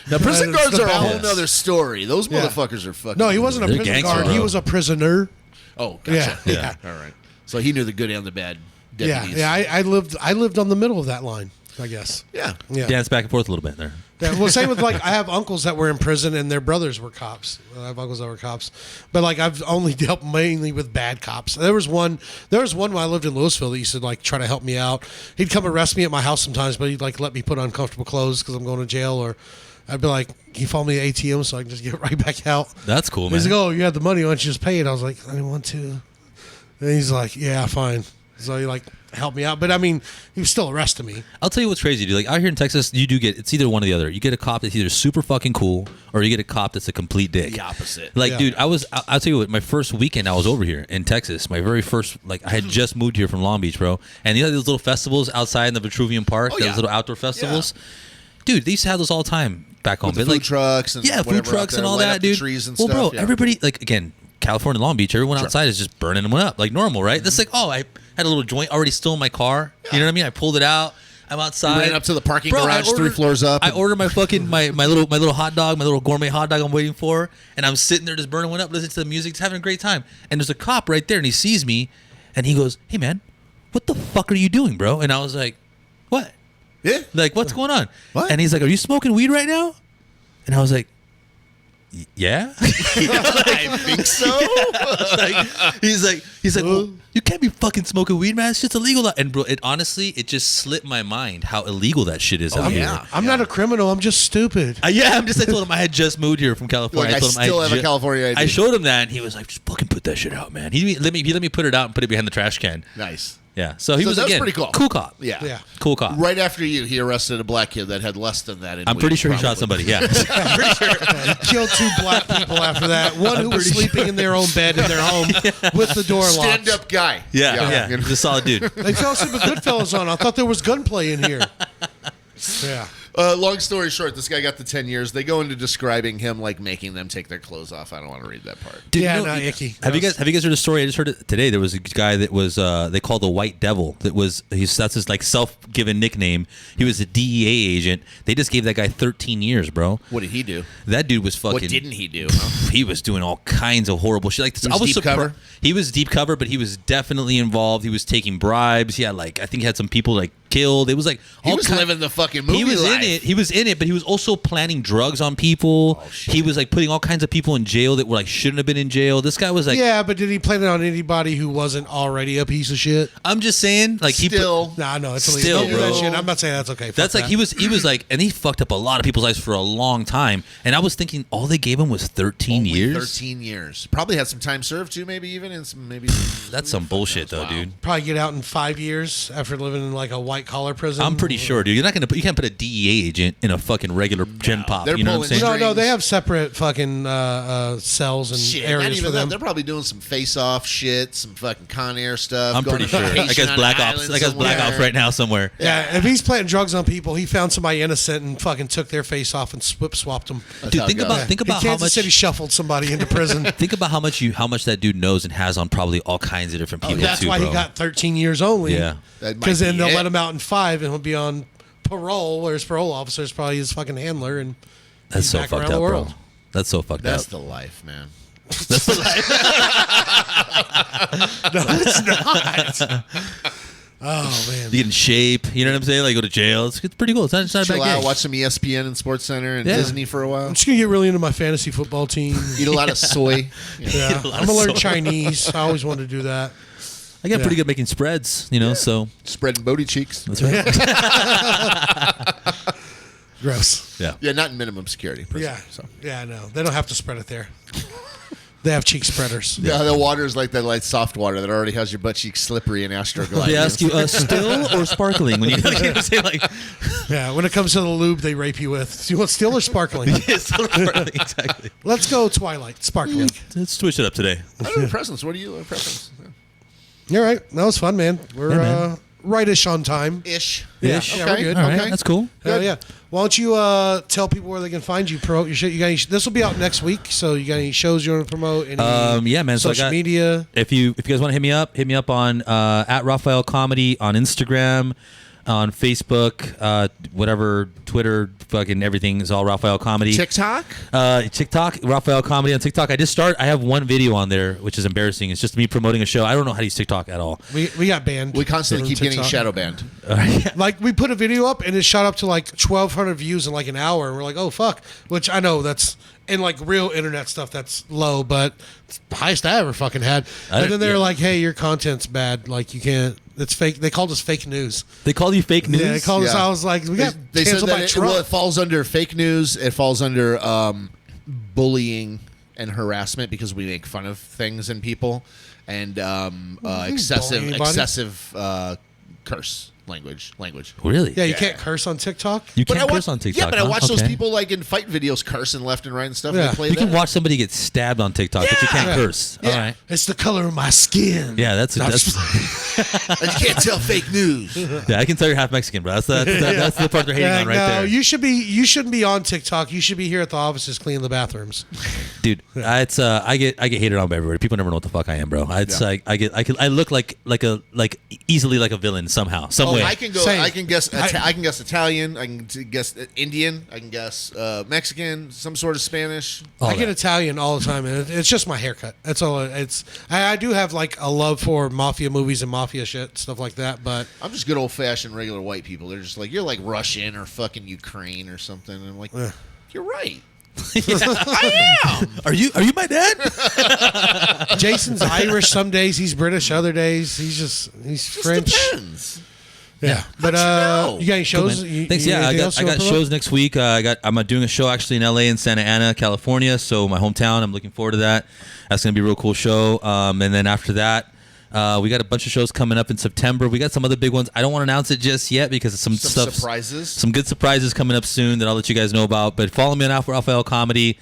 Now, prison it's guards the are a whole balance. nother story. Those Yeah. motherfuckers are fucking. No, he wasn't a They're prison gangster, guard. bro. He was a prisoner. Oh, gotcha. Yeah. All right. So he knew the good and the bad Yeah, deputies. yeah. I lived on the middle of that line, I guess. Yeah. Yeah. Dance back and forth a little bit there. Yeah, well, same with like I have uncles that were in prison and their brothers were cops. I have uncles that were cops, but like I've only dealt mainly with bad cops. There was one when I lived in Louisville that used to like try to help me out. He'd come arrest me at my house sometimes, but he'd like let me put on comfortable clothes because I'm going to jail, or I'd be like, he follow me to ATM so I can just get right back out. That's cool, man. He's like, oh, you had the money, why don't you just pay it? I was like, I didn't want to. And he's like, yeah, fine. So he like helped me out. But I mean, he was still arresting me. I'll tell you what's crazy, dude. Like out here in Texas, you do get, it's either one or the other. You get a cop that's either super fucking cool, or you get a cop that's a complete dick. The opposite. Like, Yeah. dude, I'll tell you what, my first weekend I was over here in Texas, my very first, like, I had just moved here from Long Beach, bro. And you know those little festivals outside in the Vitruvian Park, Oh, those yeah. little outdoor festivals? Dude, they used to have those all the time back home. With the But, food trucks and yeah, food whatever out trucks there, and all light that, up the dude. trees and well, stuff, bro, yeah. everybody, like, again, California, Long Beach, everyone Sure. outside is just burning them up, like normal, right? That's like, oh, I had a little joint already still in my car. You know what I mean? I pulled it out. I'm outside. ran up to the parking Bro, garage I 3 floors up I and- ordered my fucking my little hot dog, my little gourmet hot dog I'm waiting for, and I'm sitting there just burning one up, listening to the music, just having a great time. And there's a cop right there, and he sees me, and he goes, "Hey man, what the fuck are you doing, bro?" And I was like, "What? Yeah. Like, what's going on?" What? And he's like, "Are you smoking weed right now?" And I was like, "Yeah." I think so. he's like, well, you can't be fucking smoking weed, man. It's just illegal. And bro, it honestly, it just slipped my mind how illegal that shit is out yeah. here. I'm not a criminal. I'm just stupid. Yeah, I told him I had just moved here from California. Like, I told him still had have a California ID. I showed him that, and he was like, "Just fucking put that shit out, man." He let me put it out and put it behind the trash can. Nice. Yeah, so he So was that's again pretty cool. Cool cop. Yeah. Yeah. Cool cop. Right after you, he arrested a black kid that had less than that. In I'm weed, pretty sure he probably. shot somebody. Yeah, I'm pretty sure. Killed 2 black people after that. One who was pretty sleeping in their own bed in their home with the door locked. Stand-up guy. Yeah. You know? He's a solid dude. They fell asleep with Goodfellas on. I thought there was gunplay in here. Yeah. Long story short, this guy got the 10 years. They go into describing him like making them take their clothes off. I don't want to read that part. Dude, Yeah, you know, no, icky. Have you guys heard the story? I just heard it today. There was a guy that was they called the White Devil. That's his like self-given nickname. He was a DEA agent. They just gave that guy 13 years, bro. What did he do? That dude was fucking. What didn't he do? Huh? He was doing all kinds of horrible shit. Like He was deep cover? He was deep cover, but he was definitely involved. He was taking bribes. He had I think he had some people killed. It was like He all was living the fucking movie He was life. in it. He was in it, but he was also planning drugs on people. Oh, shit. He was putting all kinds of people in jail that were shouldn't have been in jail. This guy was Yeah, but did he plan it on anybody who wasn't already a piece of shit? I'm just saying, Still, Nah, no, it's Still, illegal. Don't do that bro. shit. I'm not saying that's okay. Fuck That's that. he was and he fucked up a lot of people's lives for a long time. And I was thinking all they gave him was 13 only years. 13 years. Probably had some time served too, maybe even, and maybe. That's some bullshit, though, Wow. dude. Probably get out in 5 years after living in a white collar prison. I'm pretty sure, dude. You can't put a DEA agent in a fucking regular gen pop. they're You know what I'm pulling saying? No, strings. they have separate fucking cells and Shit, not areas even for that. them. They're probably doing some face-off shit, some fucking Con Air stuff. I'm going pretty on sure. I vacation guess on Black an Ops. island I guess Black somewhere. Ops right now somewhere. Yeah, if he's planting drugs on people, he found somebody innocent and fucking took their face off and swapped them. That's Dude, how it think goes. about think In about how Kansas much City shuffled somebody into prison. think about how much that dude knows and has on probably all kinds of different people. That's too, why bro. he got 13 years only. Yeah. That might Because then be they'll it. let him out in 5 and he'll be on parole, where his parole officer is probably his fucking handler. And That's he's so back fucked around up, the bro. world. That's so fucked That's up. the life, man. That's the life. No, it's not. Oh, man. You get in shape. You know what I'm saying? Go to jail. It's pretty cool. It's not a Chill bad out, gig. watch some ESPN and Sports Center and Yeah. Disney for a while. I'm just going to get really into my fantasy football team. Eat a lot of soy. Yeah. a lot I'm of going to learn soy. Chinese. I always wanted to do that. I got Yeah. pretty good making spreads, so Spreading booty cheeks. that's right. Gross. Yeah. Yeah, not in minimum security. Prison, Yeah. So. Yeah, no. They don't have to spread it there. They have cheek spreaders. Yeah, the water is like that soft water that already has your butt cheeks slippery and astroglide. They ask you still or sparkling when you, you know what I'm saying? Yeah, when it comes to the lube they rape you with. Do you want still or sparkling? Still or sparkling, exactly. Let's go Twilight. Sparkling. Let's switch it up today. I don't know preference. What do you preference? All right. That was fun, man. We're Yeah, man. rightish on time. Ish. Yeah, Ish. yeah, Okay. we're good. All right, Okay. that's cool. Hell yeah. Why don't you tell people where they can find you, promote your shit? You got any, this will be out next week, so you got any shows you want to promote? Any Yeah, man. So I social got, media? If you guys want to hit me up on at Raphael Comedy on Instagram, on Facebook, whatever, Twitter, fucking everything is all Raphael Comedy. TikTok? TikTok, Raphael Comedy on TikTok. I have one video on there, which is embarrassing. It's just me promoting a show. I don't know how to use TikTok at all. We got banned. We constantly from keep getting TikTok. shadow banned. Like, we put a video up, and it shot up to, 1,200 views in, an hour. And we're like, oh, fuck. Which I know that's, in, real internet stuff, that's low, but it's the highest I ever fucking had. And then they're yeah. like, hey, your content's bad. You can't. It's fake. They called us fake news. They call you fake news? Yeah, they called us. Yeah. I was like, we got They said canceled by that Trump. it falls under fake news. It falls under bullying and harassment because we make fun of things and people, and bully excessive anybody? curse language. Really? Yeah, you can't curse on TikTok. You But can't I curse on TikTok. Yeah, but I huh? watch those Okay. people like in fight videos cursing left and right and stuff. Yeah. And they play You can that. watch somebody get stabbed on TikTok, but you can't Yeah. curse. Yeah. All right. It's the color of my skin. Yeah, that's No, I'm that's. just- And you can't tell fake news. Yeah, I can tell you're half Mexican, bro. That's the part they're hating on right no, there, you shouldn't be on TikTok. You should be here at the offices cleaning the bathrooms. dude. It's I get hated on by everybody. People never know what the fuck I am, bro. It's like I look like easily like a villain somehow, some way. I can go. Same. I can guess. I can guess Italian. I can guess Indian. I can guess Mexican. Some sort of Spanish. All I get that. Italian all the time, and it's just my haircut. That's all. I do have like a love for mafia movies and mafia shit, stuff like that. But I'm just good old fashioned regular white people. They're just like you're like Russian or fucking Ukraine or something. And I'm like, you're right. I am. Are you my dad? Jason's Irish some days. He's British other days. He's Just French. depends. Yeah, but How'd you know? you got any Cool, shows? man. Thanks. Yeah, I got shows next week. I'm doing a show actually in LA and Santa Ana, California. So my hometown. I'm looking forward to that. That's gonna be a real cool show. And then after that, we got a bunch of shows coming up in September. We got some other big ones. I don't want to announce it just yet because it's some stuff, surprises. some good surprises coming up soon that I'll let you guys know about. But follow me on Rafael Comedy.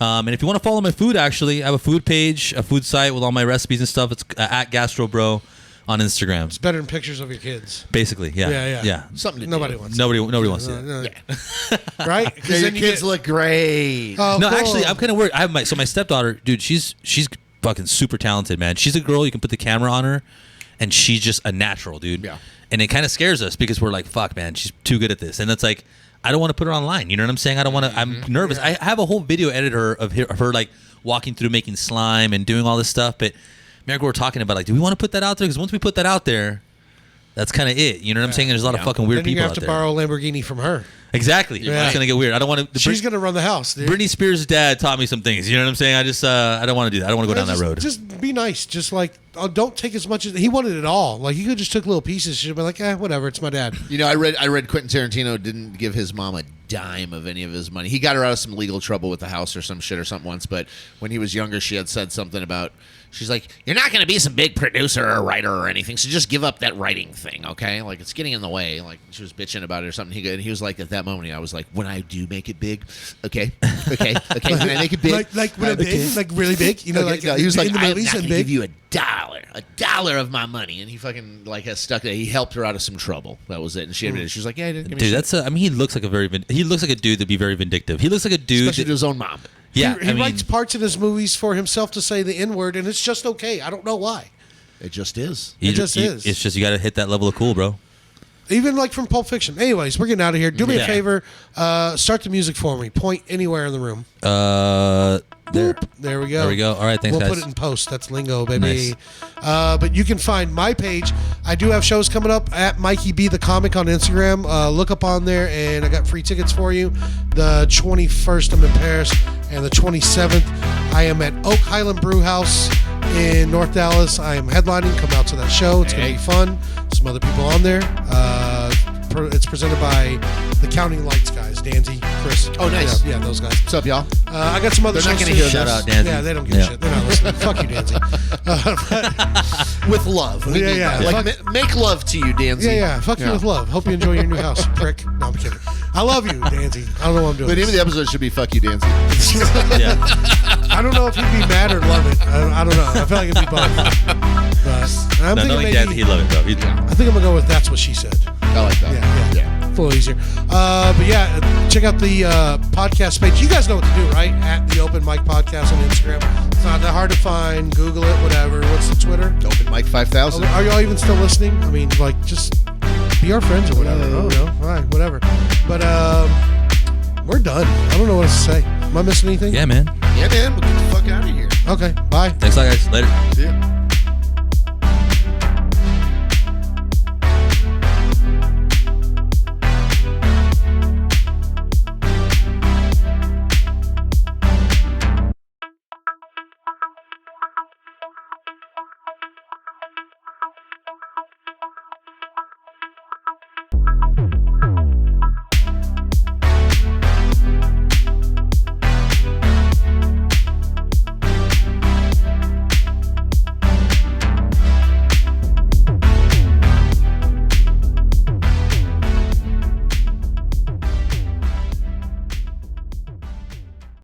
And if you want to follow my food, actually, I have a food page, a food site with all my recipes and stuff. It's at GastroBro on Instagram. It's better than pictures of your kids. Basically, Yeah. Something to Nobody do. wants. Nobody wants it. Right? Yeah, your kids look great. Oh, No, cool. actually, I'm kind of worried. I have my stepdaughter, dude. She's fucking super talented, man. She's a girl. You can put the camera on her, and she's just a natural, dude. Yeah. And it kind of scares us because we're like, fuck, man, she's too good at this. And it's like, I don't want to put her online. You know what I'm saying? I don't want to. I'm nervous. I have a whole video editor of her like walking through making slime and doing all this stuff. But America, we're talking about like, do we want to put that out there? Because once we put that out there, that's kind of it. You know what I'm saying? There's a lot of fucking weird Then you're people gonna out have to there. borrow a Lamborghini from her. Exactly. Yeah. It's gonna get weird. I don't want to. She's gonna run the house, dude. Britney Spears' dad taught me some things. You know what I'm saying? I just I don't want to do that. I don't want to go down that road. Just be nice. Just like, don't take as much as he wanted it all. Like, he could just took little pieces. She'd be like, whatever. It's my dad. You know, I read Quentin Tarantino didn't give his mom a dime of any of his money. He got her out of some legal trouble with the house or some shit or something once, but when he was younger, she had said something about, she's like, you're not going to be some big producer or writer or anything, so just give up that writing thing, okay? Like, it's getting in the way. Like, she was bitching about it or something. He was like, at that moment, I was like, when I do make it big, okay, when I make it big. Like really big, like really big. You know, Okay, like no, he was like, in the I'm movies not and going to big. give you a dollar of my money, and he fucking like has stuck there. He helped her out of some trouble. That was it, and she admitted it. She was like, "Yeah, he didn't give me Dude, shit." that's I mean, he looks like a dude that'd be very vindictive. He looks like a dude. Especially to his own mom. Yeah, he writes parts in his movies for himself to say the N word, and it's just okay. I don't know why. It just is. It just is. It's just you got to hit that level of cool, bro. Even like from Pulp Fiction. Anyways, we're getting out of here. Do me a Yeah. favor. Start the music for me. Point anywhere in the room. There. There we go. There we go. All right, thanks, We'll guys. put it in post. That's lingo, baby. Nice. But you can find my page. I do have shows coming up at Mikey B the Comic on Instagram. Look up on there, and I got free tickets for you. The 21st, I'm in Paris, and the 27th, I am at Oak Highland Brew House in North Dallas. I am headlining. Come out to that show. It's going to be fun. Some other people on there. It's presented by the Counting Lights guys, Danzy, Chris. Oh, nice. Yeah, those guys. What's up, y'all? I got some other They're not shows gonna too. hear Shout out, Danzy. Yeah, they don't give a Yeah. shit. They're not listening. Fuck you, Danzy. With love. We Yeah, need yeah. that. Like, make love to you, Danzy. Yeah. Fuck you with love. Hope you enjoy your new house, prick. No, I'm kidding. I love you, Danzy. I don't know what I'm doing. The name of the episode should be "Fuck You, Danzy." Yeah. I don't know if he'd be mad or love it. I don't know. I feel like it'd be both. But I'm No, thinking knowing maybe. Dad, he'd love it, bro. I think I'm gonna go with "That's What She Said." I like that. Yeah. A little easier. But yeah, check out the podcast page. You guys know what to do, right? At the Open Mic Podcast on Instagram. It's not that hard to find. Google it, whatever. What's the Twitter? Open Mic 5000. Are y'all even still listening? I mean, like, just be our friends or whatever. I don't know. All right, whatever. But we're done. I don't know what else to say. Am I missing anything? Yeah, man. Yeah, man. We'll get the fuck out of here. Okay, bye. Thanks a lot, guys. Later. See ya.